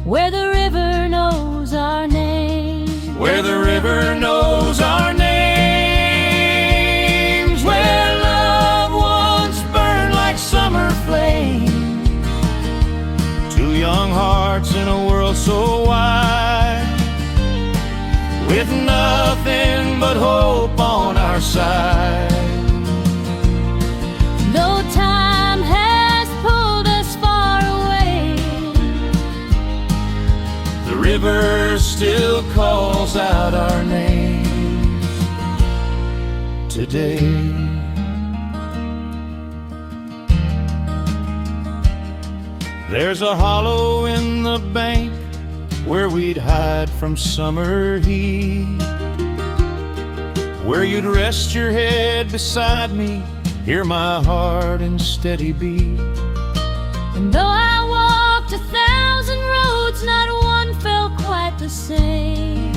where the river knows our name.
Where the river knows our names, where love once burned like summer flame. Two young hearts in a world so wide, with nothing but hope on our side.
Though time has pulled us far away,
the river still calls out our names today. There's a hollow in the bank where we'd hide from summer heat, where you'd rest your head beside me, hear my heart in steady beat.
and though I walked 1,000 roads, not one felt quite the same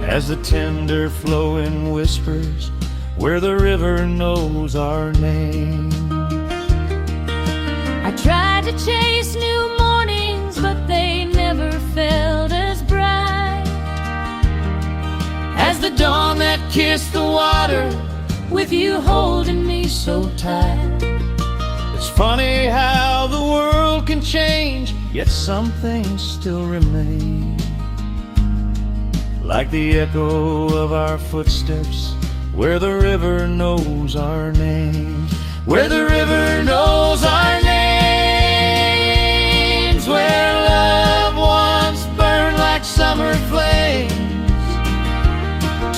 as the tender flowing whispers where the river knows our name.
I tried to chase new mornings, but they never felt as bright
As the dawn that kissed the water,
with you holding me so tight.
it's funny how the world can change, yet some things still remain, like the echo of our footsteps where the river knows our name. where the river knows our names, where love once burned like summer flames.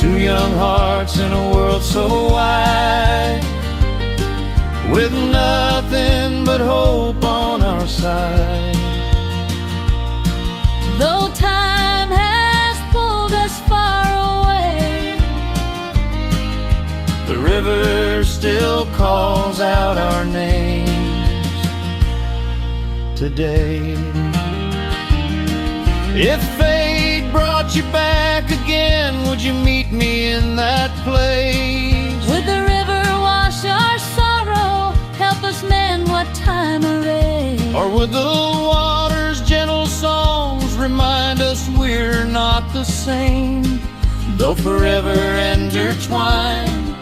Two young hearts in a world so wide, with nothing but hope on our side.
Though time has pulled us far away,
the river still calls out our names today. If fate brought you back again, would you meet me in that place?
would the river wash our sorrow, help us mend what time erased?
Or would the water's gentle songs remind us we're not the same, though forever intertwined,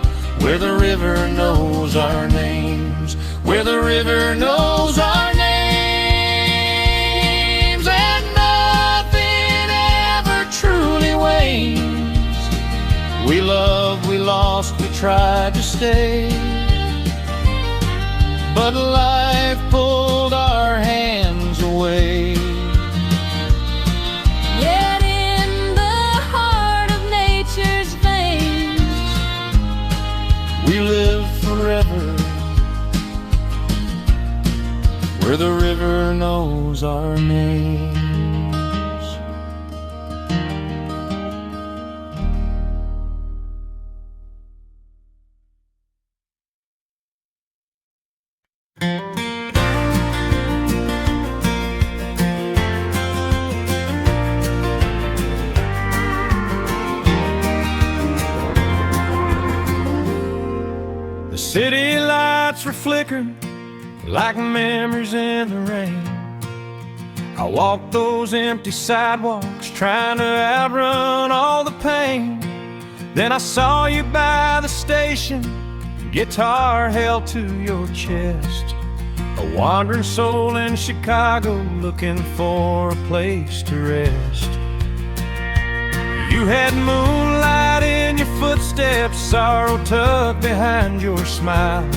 where the river knows our names, where the river knows our names, and nothing ever truly wanes. We loved, we lost, we tried to stay, but life pulled our hands away.
Yet in the heart of nature's veins,
we live forever, where the river knows our names. The city lights were flickering like memories in the rain. I walked those empty sidewalks trying to outrun all the pain. Then I saw you by the station, guitar held to your chest, a wandering soul in Chicago looking for a place to rest. You had moonlight in your footsteps, sorrow tucked behind your smile.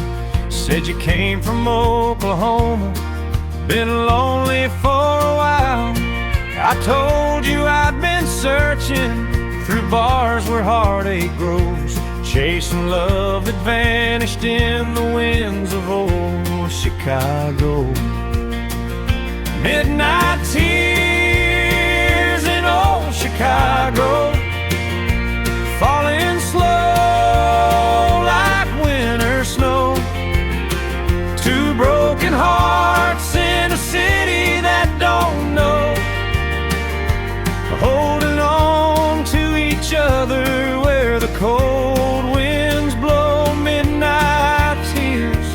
Said you came from Oklahoma, been lonely for a while. I told you I'd been searching through bars where heartache grows, chasing love that vanished in the winds of old Chicago. Midnight tears in old Chicago, falling slow like winter snow. Two broken hearts in a city that don't know, holding on to each other where the cold winds blow. Midnight tears,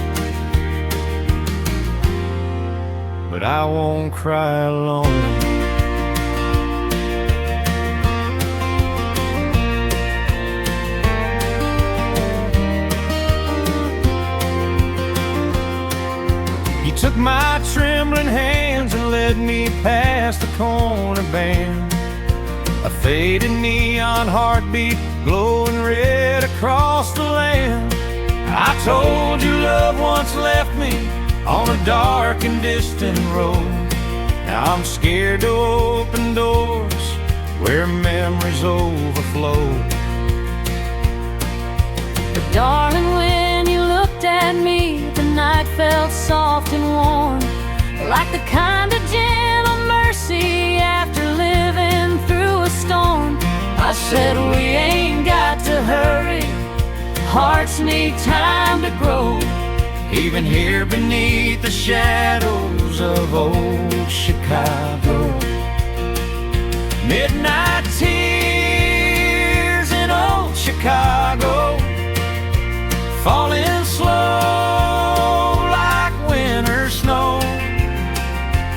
but I won't cry alone. You took my trembling hands and led me past the corner band, a faded neon heartbeat glowing red across the land. I told you love once left me on a dark and distant road. Now I'm scared to open doors where memories overflow.
but darling, when you looked at me, the night felt soft and warm, like the kind of gentle mercy after living through a storm. I said we ain't got to hurry, hearts need time to grow, even here beneath the shadows of old Chicago. Midnight tears in old Chicago, falling slow like winter snow.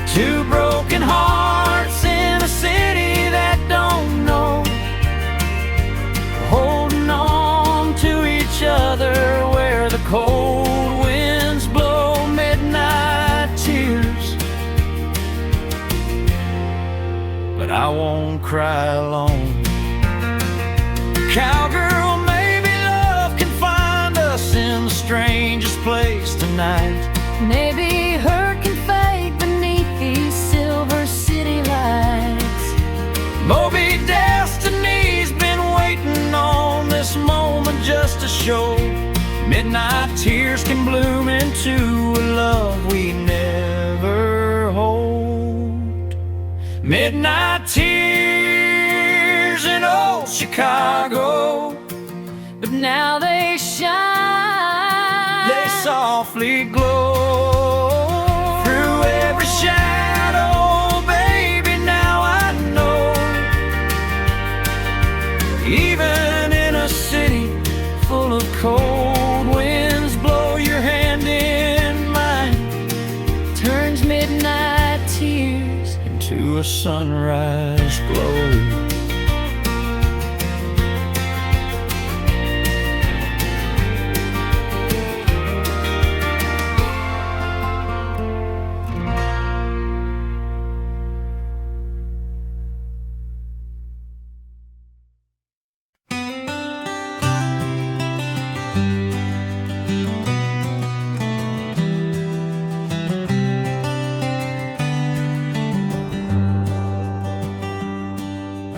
Two broken hearts in a city that don't know, holding on to each other where the cold winds blow. Midnight tears, but I won't cry alone. Cowgirl, maybe love can find us in the strangest place,
night.
Maybe hurt can fade beneath these silver city lights.
Moby Destiny's been waiting on this moment just to show midnight tears can bloom into a love we never hold. Midnight tears in old Chicago,
But now they shine,
they softly glow through every shadow, baby, now I know. Even in a city full of cold winds, blow your hand in mine,
turns midnight tears
into a sunrise glow.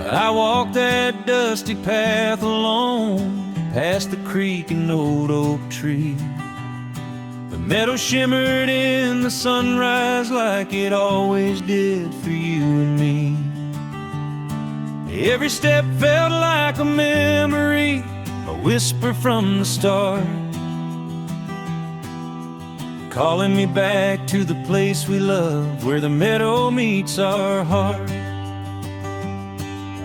I walked that dusty path alone, past the creek and old oak tree. The meadow shimmered in the sunrise like it always did for you and me. Every step felt like a memory, a whisper from the start, calling me back to the place we love, where the meadow meets our heart.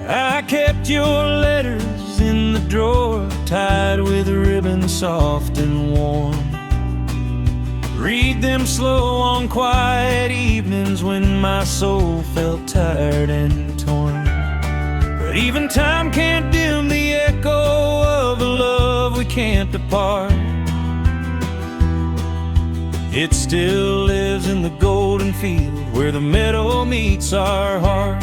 I kept your letters in the drawer, tied with a ribbon soft and warm. Read them slow on quiet evenings when my soul felt tired and torn. But even time can't dim the echo of a love we can't depart. It still lives in the golden field, where the meadow meets our heart.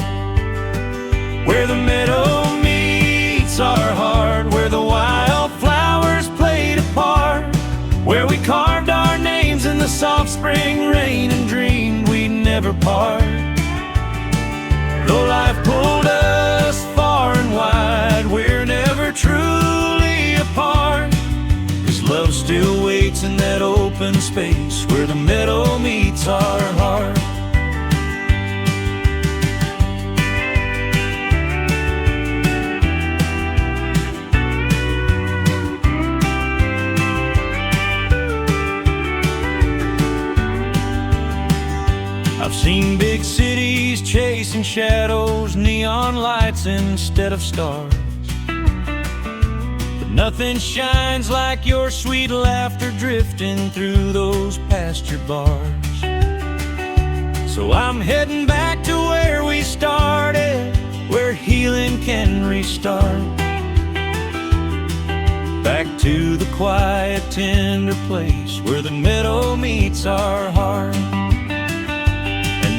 Where the meadow meets our heart, where the wildflowers played a part, where we carved our names in the soft spring rain and dreamed we'd never part. Though life pulled us far and wide, we're never truly apart, 'cause love still waits in that open space, where the meadow meets our heart. I've seen big cities chasing shadows, neon lights instead of stars, but nothing shines like your sweet laughter drifting through those pasture bars. So I'm heading back to where we started, where healing can restart. Back to the quiet, tender place, where the meadow meets our heart.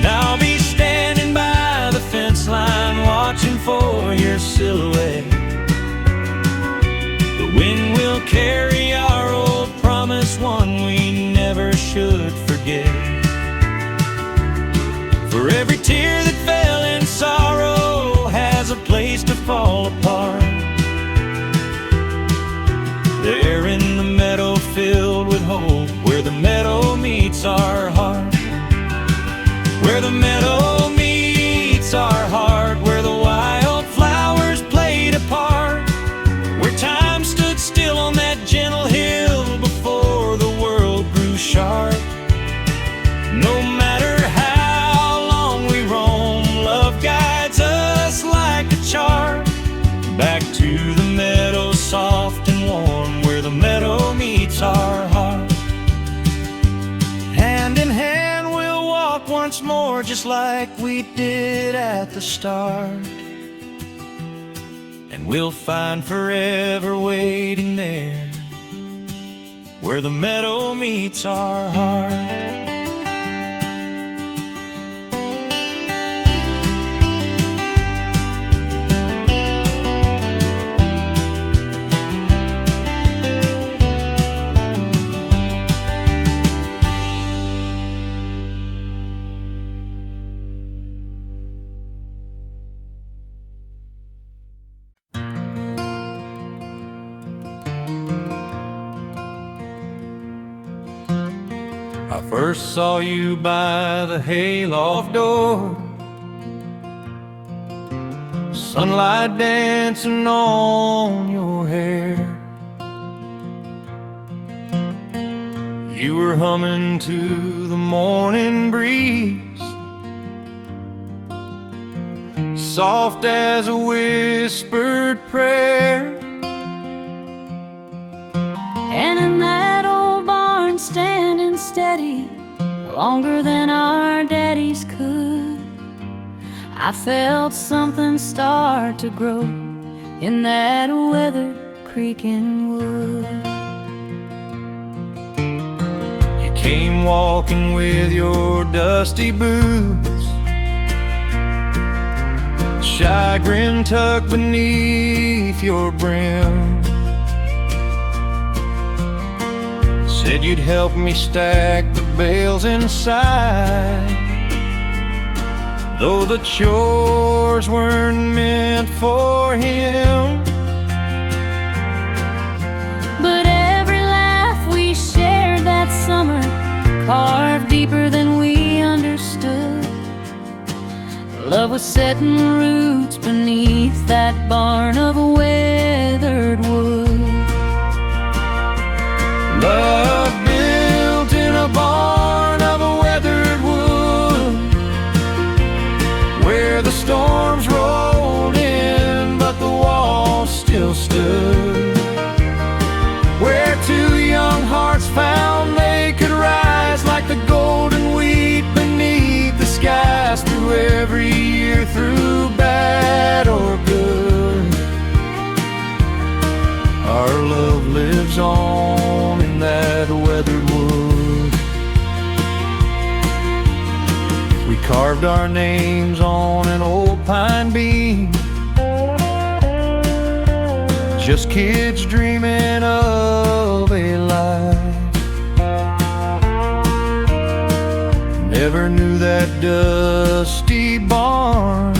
And I'll be standing by the fence line, watching for your silhouette. The wind will carry our old promise, one we never should forget. For every tear that fell in sorrow has a place to fall apart. There in the meadow filled with hope, where the meadow meets our heart. Where the meadow meets our heart, where the wildflowers played a part, where time stood still on that gentle hill before the world grew sharp. No matter how long we roam, love guides us like a chart. Back to the meadow soft and warm, where the meadow meets our heart. Hand in hand we'll walk once more, just like we did at the start. And we'll find forever waiting there, where the meadow meets our heart. I first saw you by the hayloft door, sunlight dancing on your hair. You were humming to the morning breeze, soft as a whispered prayer.
And in that old barn, standing steady, longer than our daddies could, I felt something start to grow in that weathered creaking wood.
You came walking with your dusty boots, shy grin tucked beneath your brim. Said you'd help me stack the bales inside, though the chores weren't meant for him.
But every laugh we shared that summer carved deeper than we understood. Love was setting roots beneath that barn of weathered wood.
Love built in a barn of weathered wood, where the storms rolled in but the walls still stood, where two young hearts found they could rise like the golden wheat beneath the skies, through every year, through bad or good. Our love lives on in that weathered wood. We carved our names on an old pine beam, just kids dreaming of a life. Never knew that dusty barn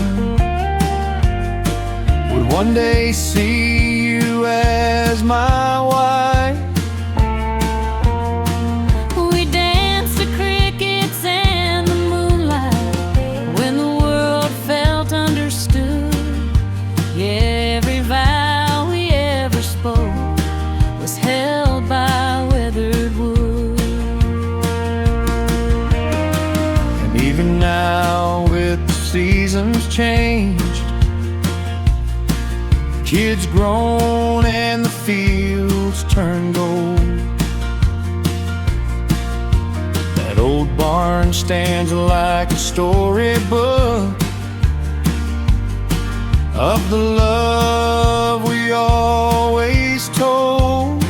would one day see you as my wife.
We danced the crickets and the moonlight when the world felt understood. Yeah, every vow we ever spoke was held by weathered wood.
And even now, with the seasons changed, kids grown and the fields turn gold, that old barn stands like a storybook of the love we always told.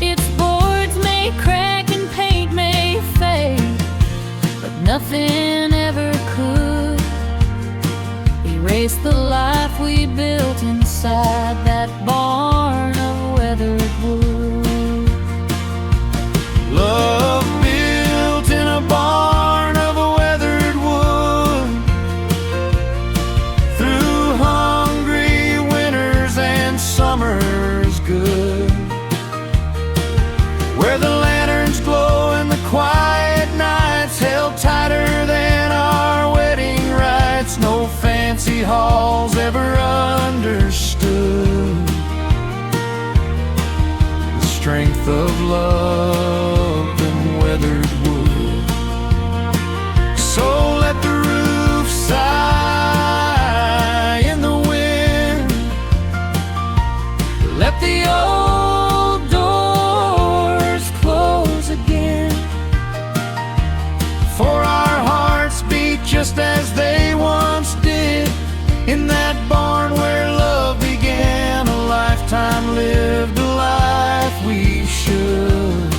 Its boards may crack and paint may fade, but nothing ever could erase the life we built inside that barn of weathered wood.
Love built in a barn of weathered wood, through hungry winters and summers good, where the lanterns glow and the quiet nights held tighter than our wedding rites. No fancy halls ever understood the strength of love and weathered wood. So let the roof sigh in the wind, let the old doors close again, for our hearts beat just as they once did, in that barn where love began, a lifetime lived, a life we should.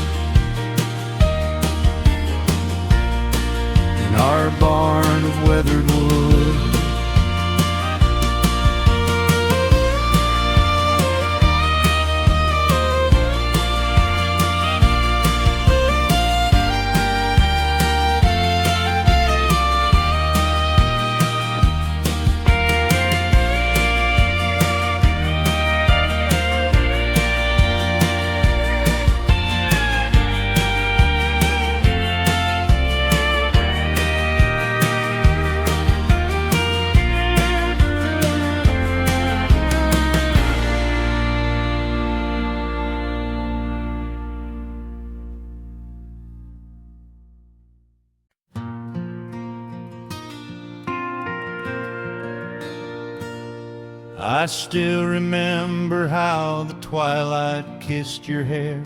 I still remember how the twilight kissed your hair,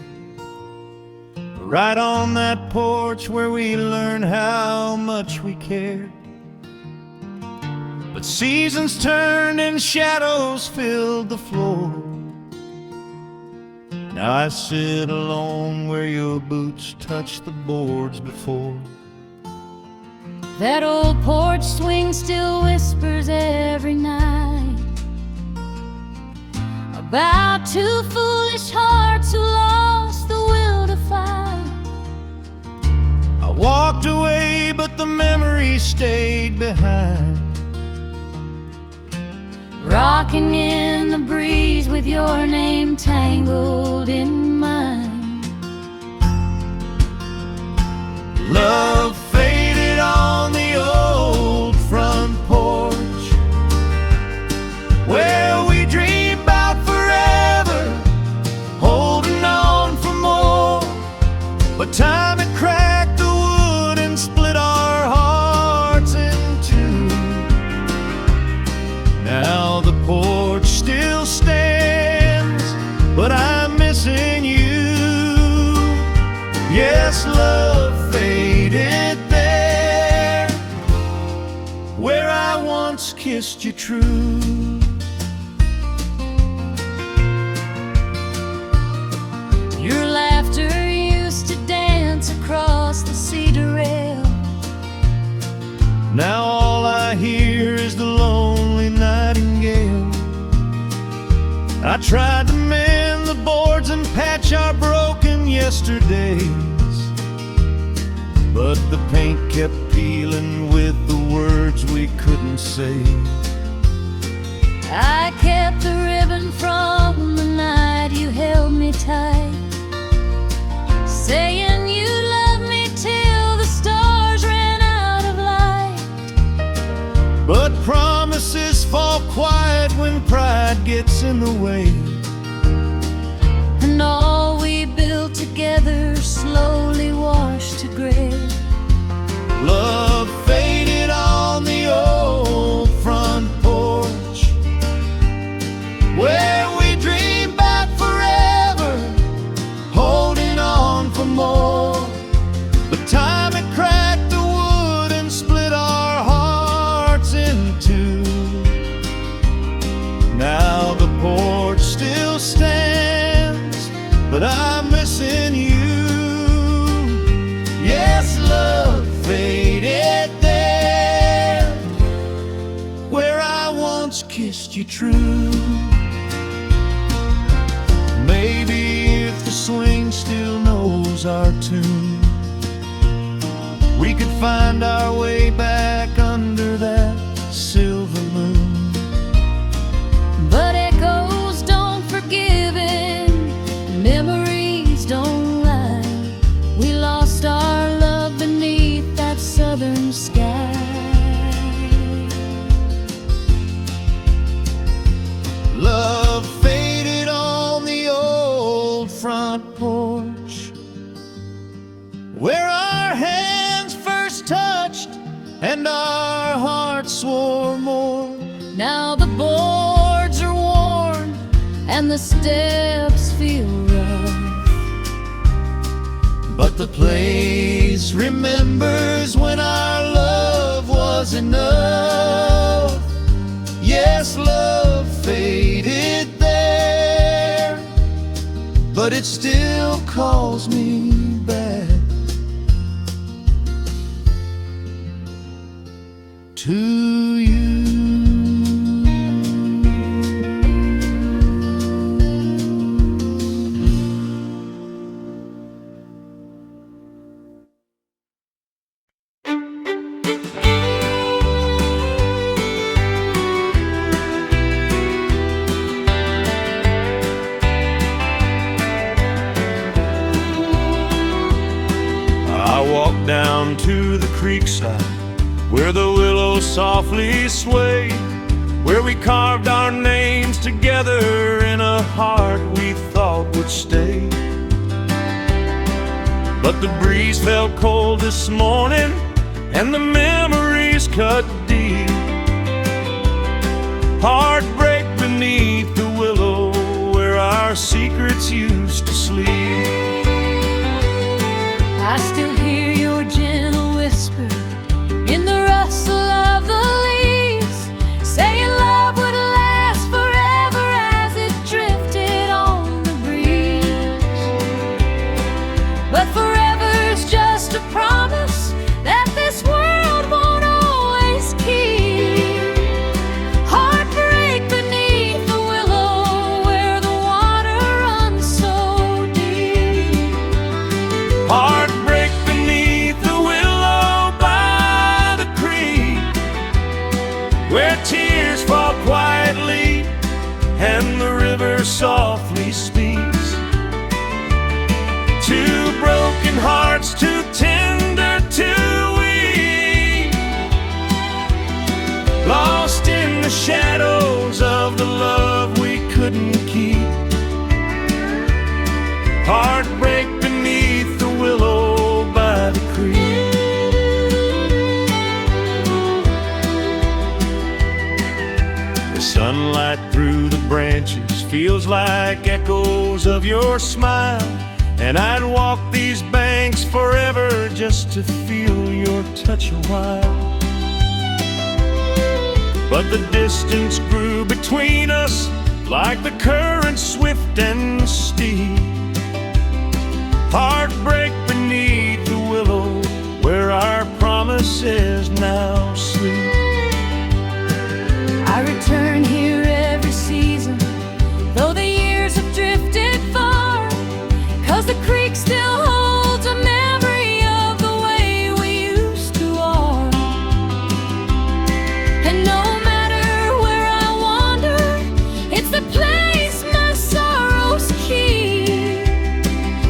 right on that porch where we learned how much we cared. But seasons turned and shadows filled the floor. Now I sit alone where your boots touched the boards before.
That old porch swing still whispers every night about two foolish hearts who lost the will to fight.
I walked away, but the memory stayed behind,
rocking in the breeze with your name tangled in mine.
Love faded on the old front porch, where we dreamed about forever, holding on for more. But time had cracked the wood and split our hearts in two. Now the porch still stands, but I'm missing you. Yes, love faded there, where I once kissed you true.
Your laughter used to dance across the cedar rail.
Now all I hear is the lonely nightingale. I tried to mend the boards and patch our broken yesterdays, but the paint kept peeling with the words we couldn't say.
I kept the ribbon from the night you held me tight, saying you loved me till the stars ran out of light.
But promises fall quiet when pride gets in the way,
and all we built together slowly washed to gray.
Love faded on the old front porch, where we dreamed about forever, holding on for more. But time had cracked the wood and split our hearts in two. Now the porch still stands, but I'm missing you. Yes, love faded there, where I once kissed you true. Maybe if the swing still knows our tune, we could find our way back under that silver moon.
But echoes don't forgive and memories don't lie. We lost our love beneath that southern sky.
Love faded on the old front porch, where our hands first touched and our hearts swore more.
Now the boards are worn and the steps feel rough,
but the place remembers when our love was enough. Yes, love faded there, but it still calls me back to you. Down to the creekside, where the willows softly sway, where we carved our names together in a heart we thought would stay. But the breeze felt cold this morning, and the memories cut deep. Heartbreak beneath our secrets used to sleep.
I still hear your gentle whisper in the rustle of the leaves, saying love would last forever as it drifted on the breeze. But forever's just a promise that this world won't always keep. Heartbreak beneath the willow where the water runs so deep.
Heartbreak beneath the willow by the creek, where tears fall quietly and the river softly speaks. Two broken hearts, too tender, too weak, lost in the shadows of the love we couldn't keep. Heartbreak beneath the willow by the creek. The sunlight through the branches feels like echoes of your smile, and I'd walk these banks forever just to feel your touch a while. But the distance grew between us like the current swift and steep. Heartbreak beneath the willow where our promises now sleep.
I return here every season, though the years have drifted far, 'cause the creek still holds a memory of the way we used to are. And no matter where I wander, it's the place my sorrows keep.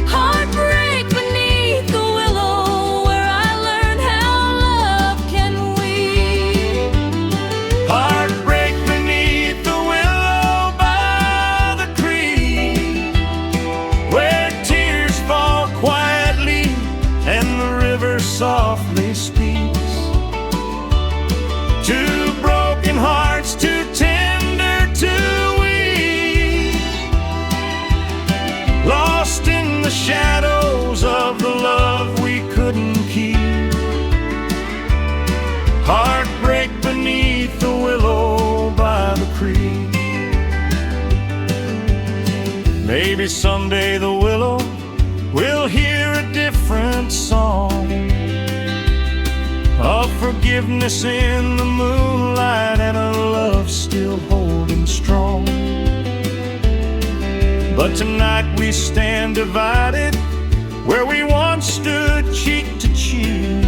Heartbreak beneath the willow where I learn how love can weep.
Heartbreak beneath the willow by the creek, where tears fall quietly and the river softly speaks. Two broken hearts, too tender, too weak, lost in the shadows of the love we couldn't keep. Heartbreak beneath the willow by the creek. Maybe someday the willow will hear a different song of forgiveness in the moonlight and a love still holding strong. But tonight we stand divided where we once stood cheek to cheek.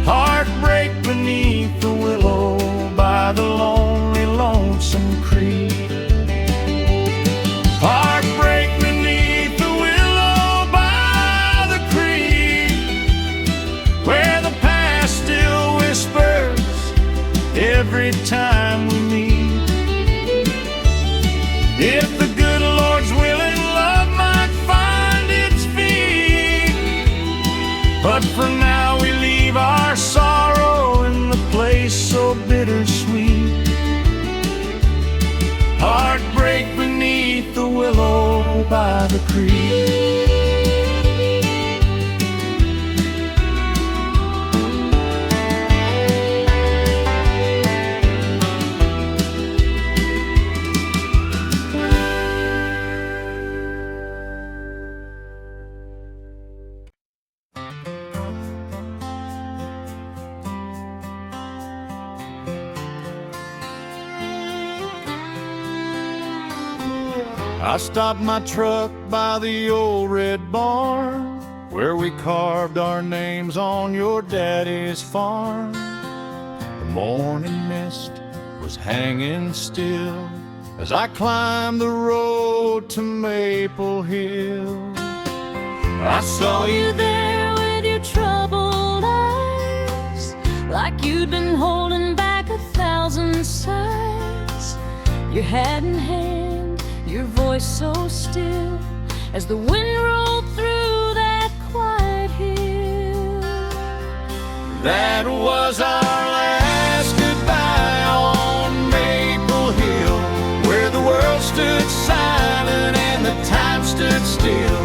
Heartbreak beneath the willow by the lonely, lonesome creek. Heartbreak beneath the willow by the creek, where the past still whispers every time we meet. If the good Lord's willing, love might find its feet. But for now we leave our sorrow in the place so bittersweet. Heartbreak beneath the willow by the creek. I stopped my truck by the old red barn where we carved our names on your daddy's farm. The morning mist was hanging still as I climbed the road to Maple Hill. I saw you there with your troubled eyes, like you'd been holding back 1,000 sighs. Your hat in hand, your voice so still as the wind rolled through that quiet hill. That was our last goodbye on Maple Hill, where the world stood silent still.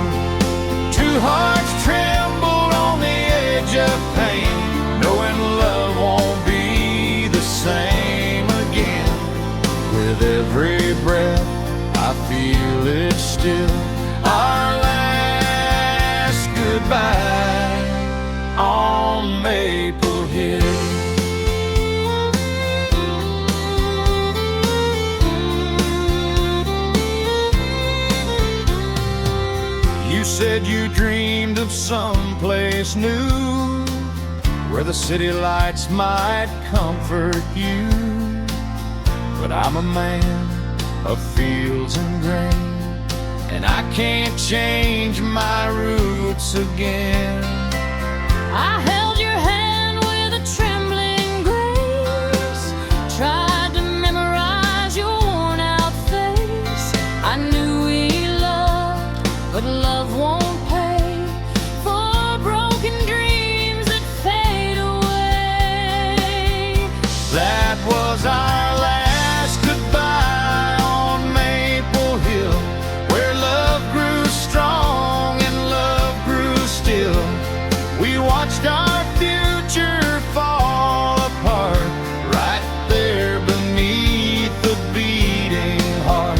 Two hearts trembled on the edge of pain, knowing love won't be the same again. With every breath I feel it still, our last goodbye on Maple Hill. You said you dreamed of someplace new, where the city lights might comfort you. But I'm a man of fields and grain, and I can't change my roots again.
I held your hand with a trembling grace, tried to memorize your worn-out face. I knew we loved, but love won't pay for broken dreams that fade away.
That was our last goodbye on Maple Hill, where love grew strong and love grew still. We watched our future fall apart, right there beneath the beating heart.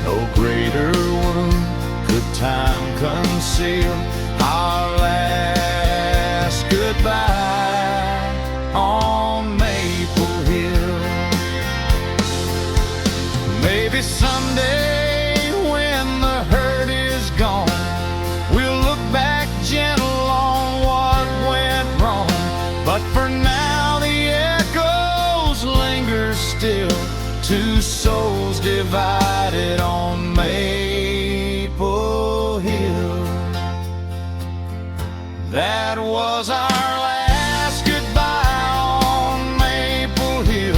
No greater wound could time conceal, our last goodbye on Maple Hill. Maybe someday when the hurt is gone, we'll look back gentle on what went wrong. But for now the echoes linger still, two souls divided on Maple Hill. That was our last goodbye on Maple Hill,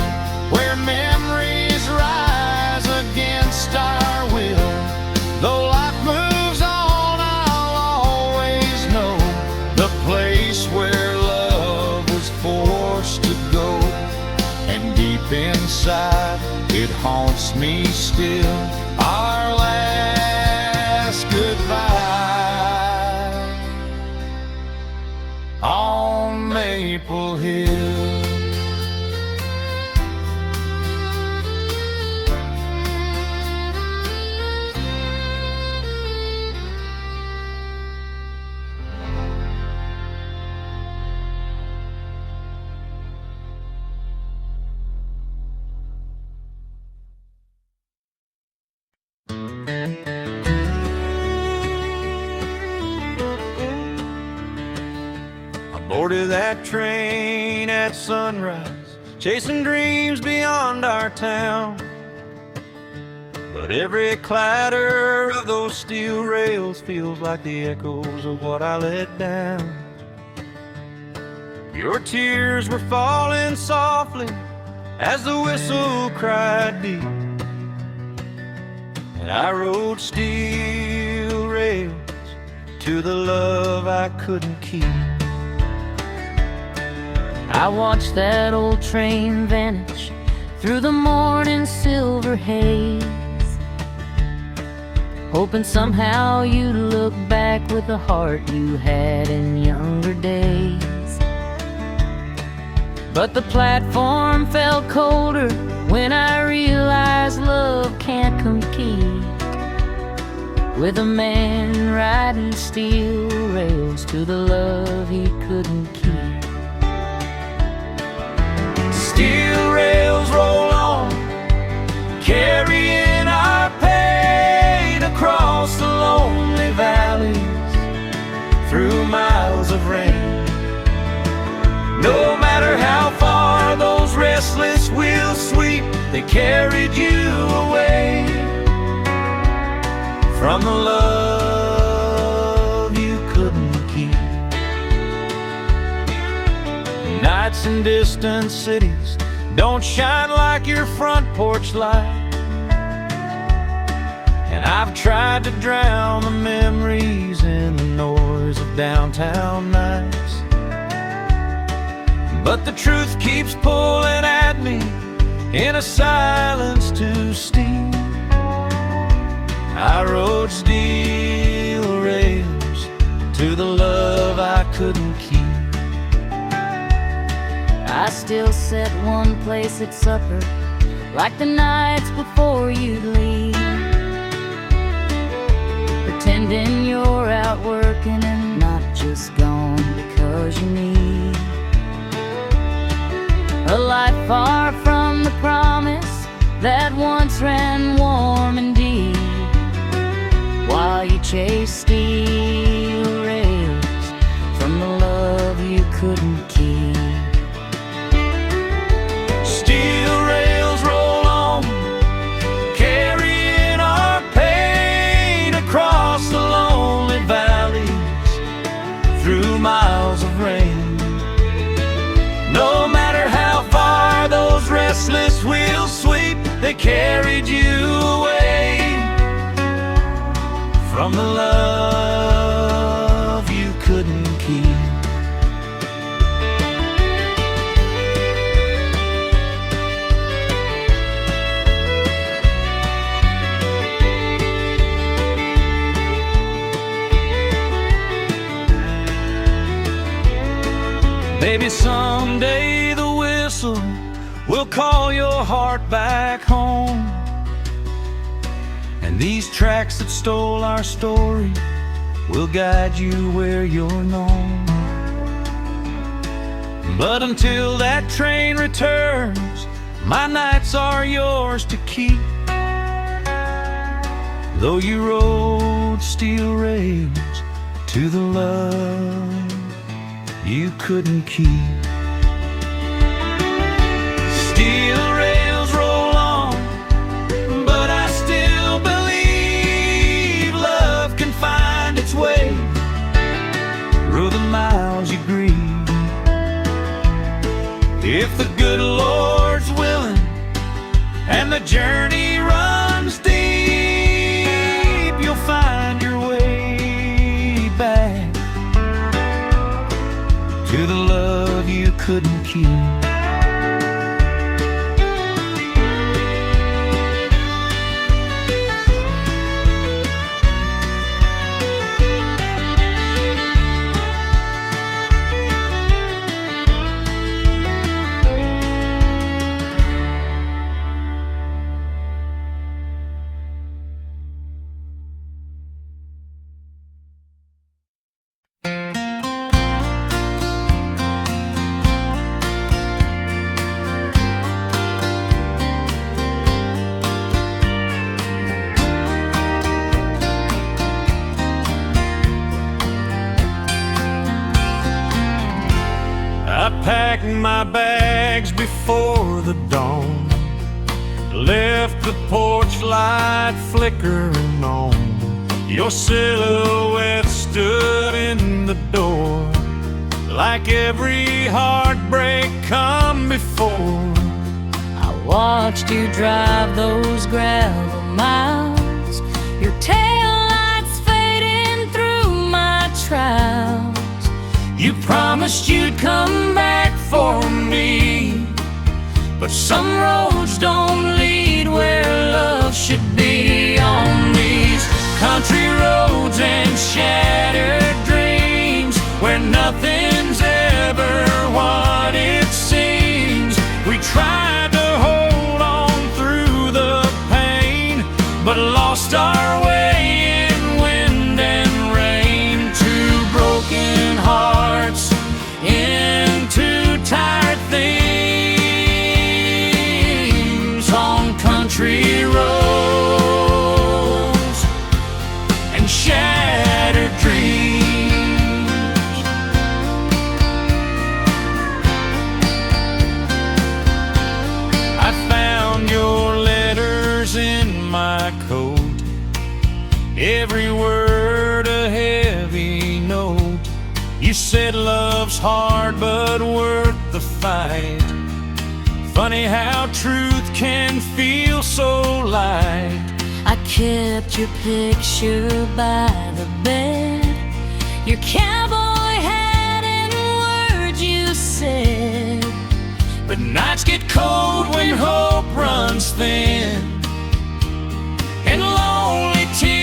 where memories rise against our will. Though life moves on, I'll always know the place where love was forced to go. And deep inside, it haunts me still, our last goodbye on Maple Hill. I boarded that train at sunrise, chasing dreams beyond our town. But every clatter of those steel rails feels like the echoes of what I let down. Your tears were falling softly as the whistle cried deep, and I rode steel rails to the love I couldn't keep.
I watched that old train vanish through the morning silver haze, hoping somehow you'd look back with the heart you had in younger days. But the platform felt colder when I realized love can't compete with a man riding steel rails to the love he couldn't keep. Steel rails roll on, carrying our pain across the lonely valleys, through miles of rain. No matter how far those restless wheels sweep, they carried you away from the love you couldn't keep. Nights in distant cities don't shine like your front porch light, and I've tried to drown the memories in the noise of downtown nights. But the truth keeps pulling at me in a silence too steep.
I rode steel rails to the love I couldn't keep.
I still sit one place at supper, like the nights before you'd leave, pretending you're out working and not just gone because you need a life far from the promise that once ran warm and deep, while you chase steel rails from the love you couldn't keep.
Steel rails roll on, carrying our pain across the lonely valleys, through miles of rain. No matter how far those restless wheels sweep, they carried you away from the love you couldn't keep. Maybe someday the whistle will call your heart back home, and these tracks that stole our story will guide you where you're known. But until that train returns, my nights are yours to keep, though you rode steel rails to the love you couldn't keep. Steel rails roll on, but I still believe love can find its way through the miles you grieve. If the good Lord's willing and the journey runs deep, you'll find your way back to the love you couldn't keep. I packed my bags before the dawn, left the porch light flickering on. Your silhouette stood in the door, like every heartbreak come before.
I watched you drive those gravel miles, your taillights fading through my trials. You promised you'd come back for me, but some roads don't lead where love should be. On these country roads and shattered dreams, where nothing's ever what it seems, we tried to hold on through the pain, but lost our way in wind and rain. Two broken hearts into tired things on country roads and shattered dreams. I found your letters in my coat, every word a heavy note. You said love's hard but worth the fight. Funny how truth can feel so light. I kept your picture by the bed, your cowboy hat and words you said.
But nights get cold when hope runs thin, and lonely tears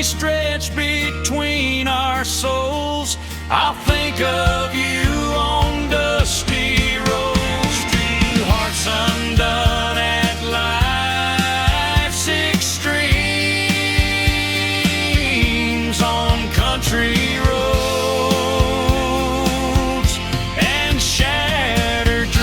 stretch between our souls. I'll think of you on dusty roads to hearts undone at life's extremes, on country roads and shattered dreams.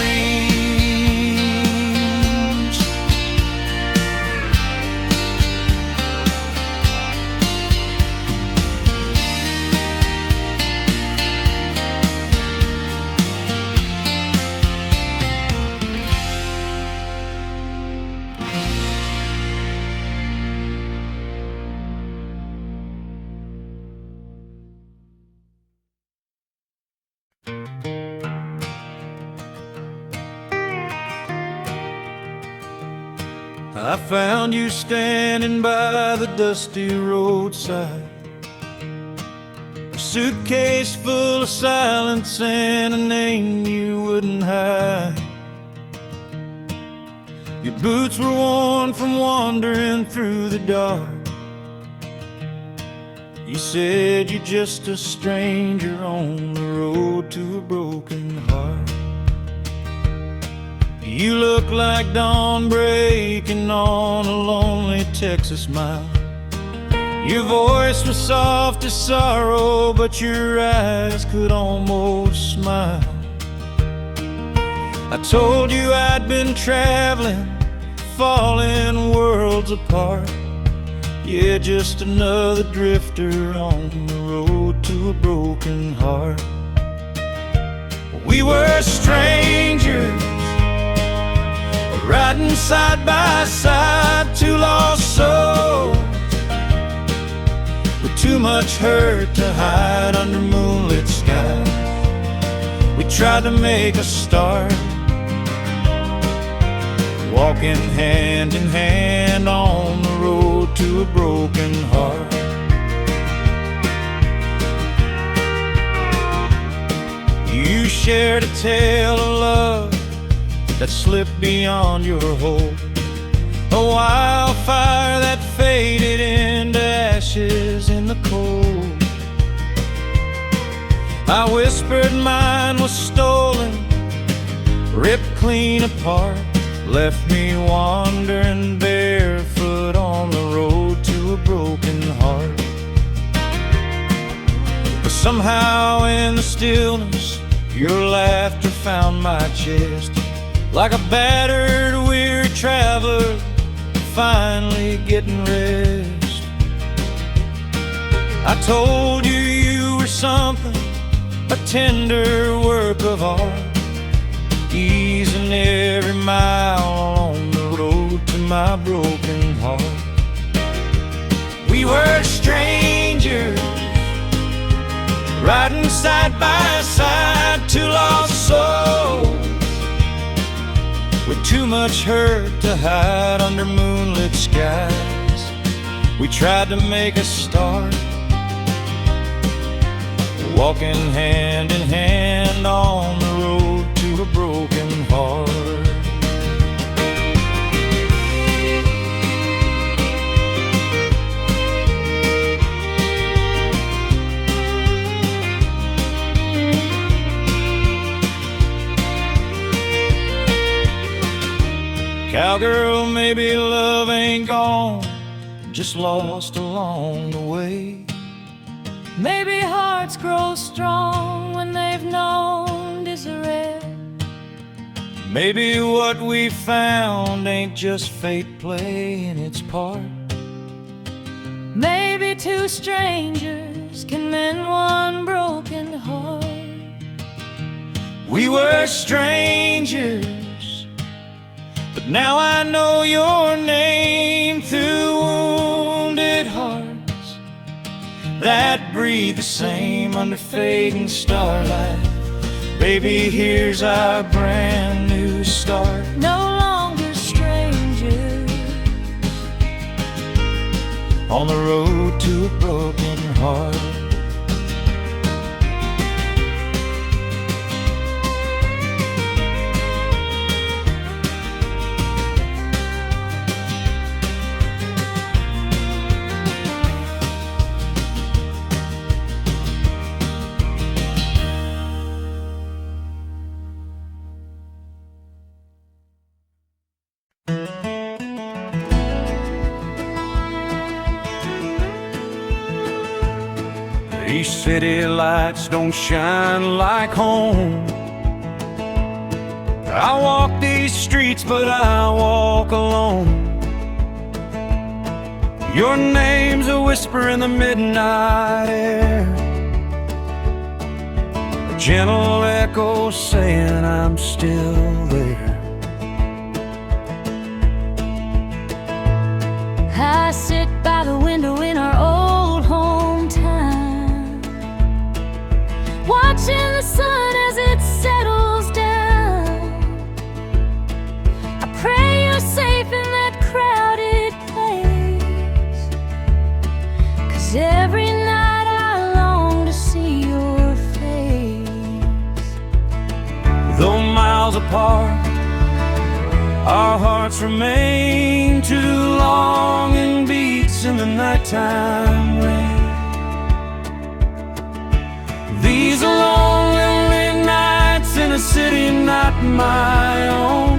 I found you standing by the dusty roadside, a suitcase full of silence and a name you wouldn't hide. Your boots were worn from wandering through the dark. You said you're just a stranger on the road to a broken heart. You look like dawn breaking on a lonely Texas mile. Your voice was soft as sorrow, but your eyes could almost smile. I told you I'd been traveling, falling worlds apart. Yeah, just another drifter on the road to a broken heart. We were strangers, riding side by side, two lost souls with too much hurt to hide under moonlit skies. We tried to make a start, walking hand in hand on the road to a broken heart. You shared a tale of love that slipped beyond your hold, a wildfire that faded into ashes in the cold. I whispered mine was stolen, ripped clean apart, left me wandering barefoot on the road to a broken heart. But somehow in the stillness, your laughter found my chest, like a battered, weary traveler finally getting rest. I told you you were something, a tender work of art, easing every mile on the road to my broken heart. We were strangers, riding side by side, two lost souls with too much hurt to hide under moonlit skies. We tried to make a start, walking hand in hand on the road to a broken heart. Cowgirl, maybe love ain't gone, just lost along the way.
Maybe hearts grow strong when they've known disarray.
Maybe what we found ain't just fate playing its part.
Maybe two strangers can mend one broken heart.
We were strangers, but now I know your name through wounded hearts that breathe the same under fading starlight. Baby, here's our brand new start.
No longer strangers
on the road to a broken heart. these city lights don't shine like home. I walk these streets, but I walk alone. Your name's a whisper in the midnight air, a gentle echo saying I'm still there.
I sit by the window in our old hometown, watching the sun as it settles down. I pray you're safe in that crowded place, 'cause every night I long to see your face.
Though miles apart, our hearts remain too long in beats in the nighttime rain. These are lonely nights in a city not my own,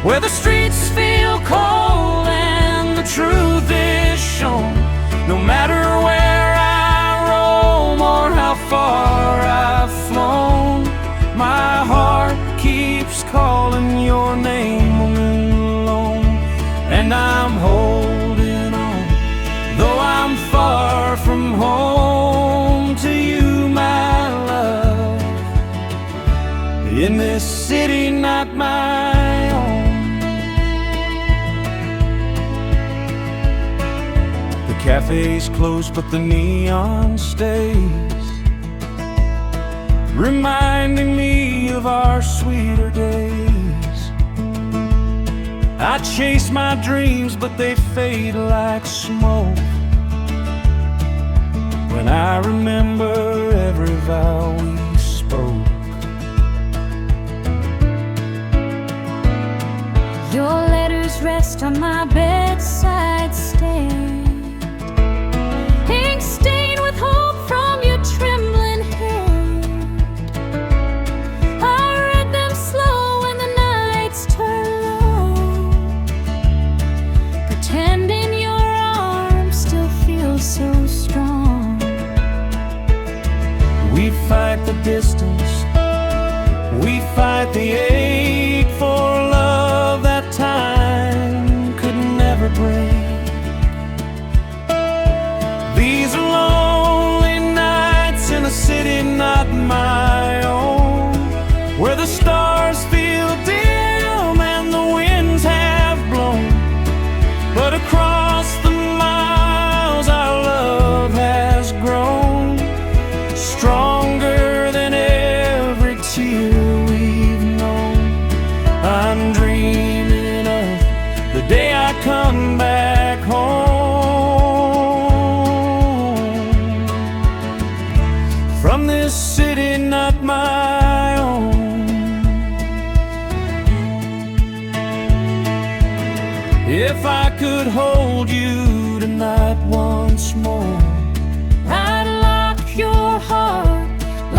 where the streets feel cold and the truth is shown. No matter where I roam or how far I've flown, my heart keeps calling your name alone. And I'm holding on, though I'm far from home, to you, my love, in this city not my own. The cafe's closed, but the neon stays, reminding me of our sweeter days. I chase my dreams, but they fade like smoke when I remember every vow we spoke.
Your letters rest on my bedside stand, ink stained with hope from your trembling hand. I read them slow when the nights turn long, pretending your arms still feel so strong.
We fight the distance, we fight the ache for love that time could never break. These are lonely nights in a city not my own, where the stars feel dim and the winds have blown. But across the miles our love has grown, stronger than every tear we've known. I'm dreaming of the day I come back home, from this city not my own. If I could hold you tonight once more,
I'd lock your heart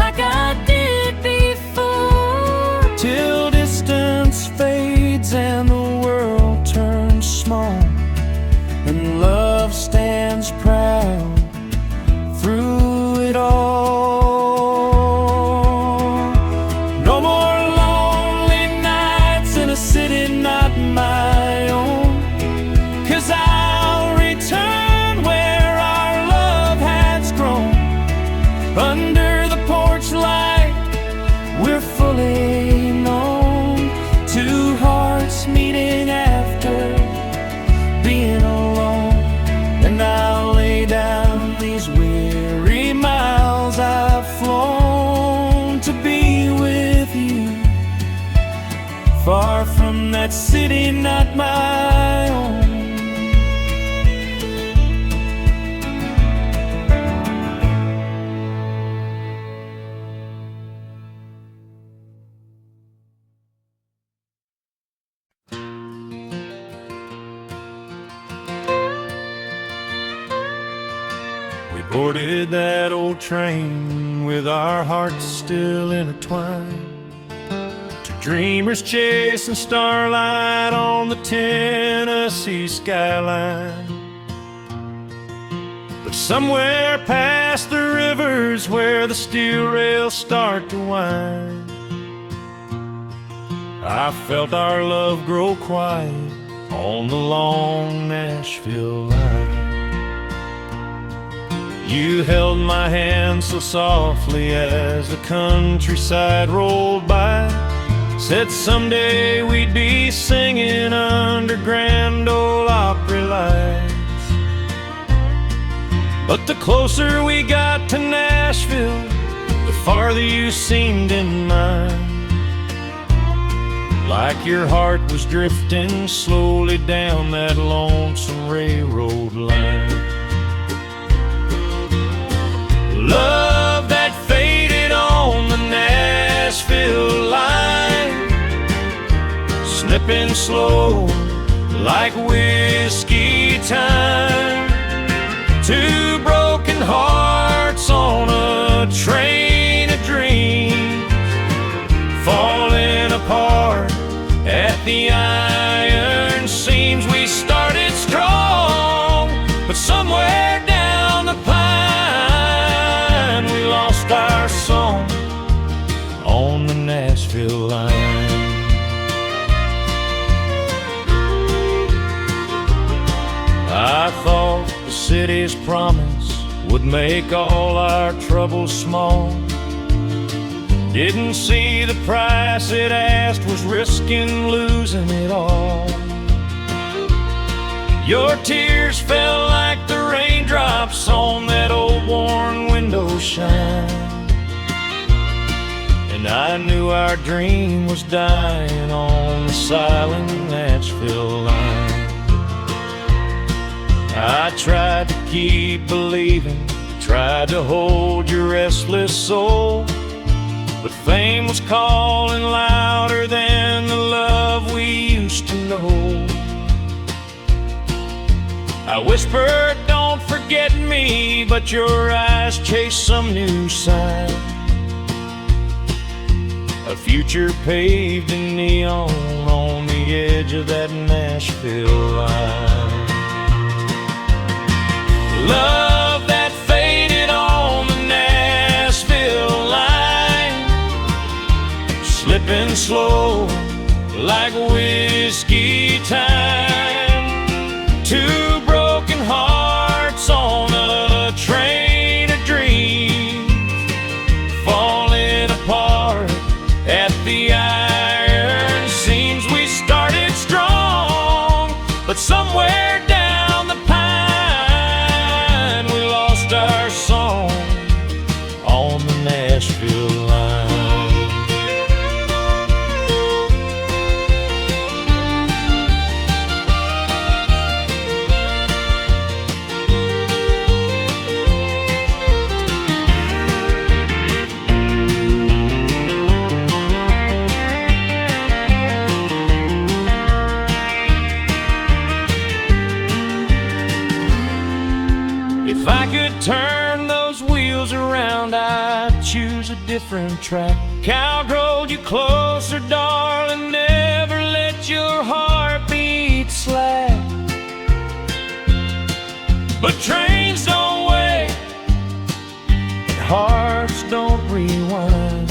like I did before,
till distance fades and the world turns small, and love stands proud through it all. No more lonely nights in a city not my own, 'cause I'll return where our love has grown. Under the porch light we're fully known, two hearts meeting after being alone. And I'll lay down these weary miles I've flown to be with you, far from that city not my own. We boarded that old train with our hearts still intertwined, two dreamers chasing starlight on the Tennessee skyline. But Somewhere past the rivers where the steel rails start to wind, I felt our love grow quiet on the long Nashville line. You held my hand so softly as the countryside rolled by, said someday we'd be singing under Grand Ole Opry lights. But the closer we got to Nashville, the farther you seemed in mine, like your heart was drifting slowly down that lonesome railroad line. Love that faded on the Nashville line, slipping slow like whiskey time. Two broken hearts on a train of dreams, falling apart at the iron seams. We started strong, but somewhere down the pine we lost our song on the Nashville line. I thought the city's promise would make all our troubles small. Didn't see the price it asked was risking losing it all. Your tears fell like the raindrops on that old worn window shine, and I knew our dream was dying on the silent Nashville line. I tried to keep believing, tried to hold your restless soul, but fame was calling louder than the love we used to know. I whispered, don't forget me, but your eyes chased some new sign, a future paved in neon on the edge of that Nashville line. Love that faded on the Nashville line, slipping slow like whiskey time. Two broken hearts on a train of dreams, falling apart at the iron seams. We started strong, but somewhere down the pine we lost our song on the Nashville line. If I could turn those wheels around, I'd choose a different track. Cowgirl, you closer, darling, never let your heart beat slack. But trains don't wait, and hearts don't rewind.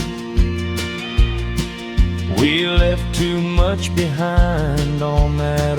We left too much behind on that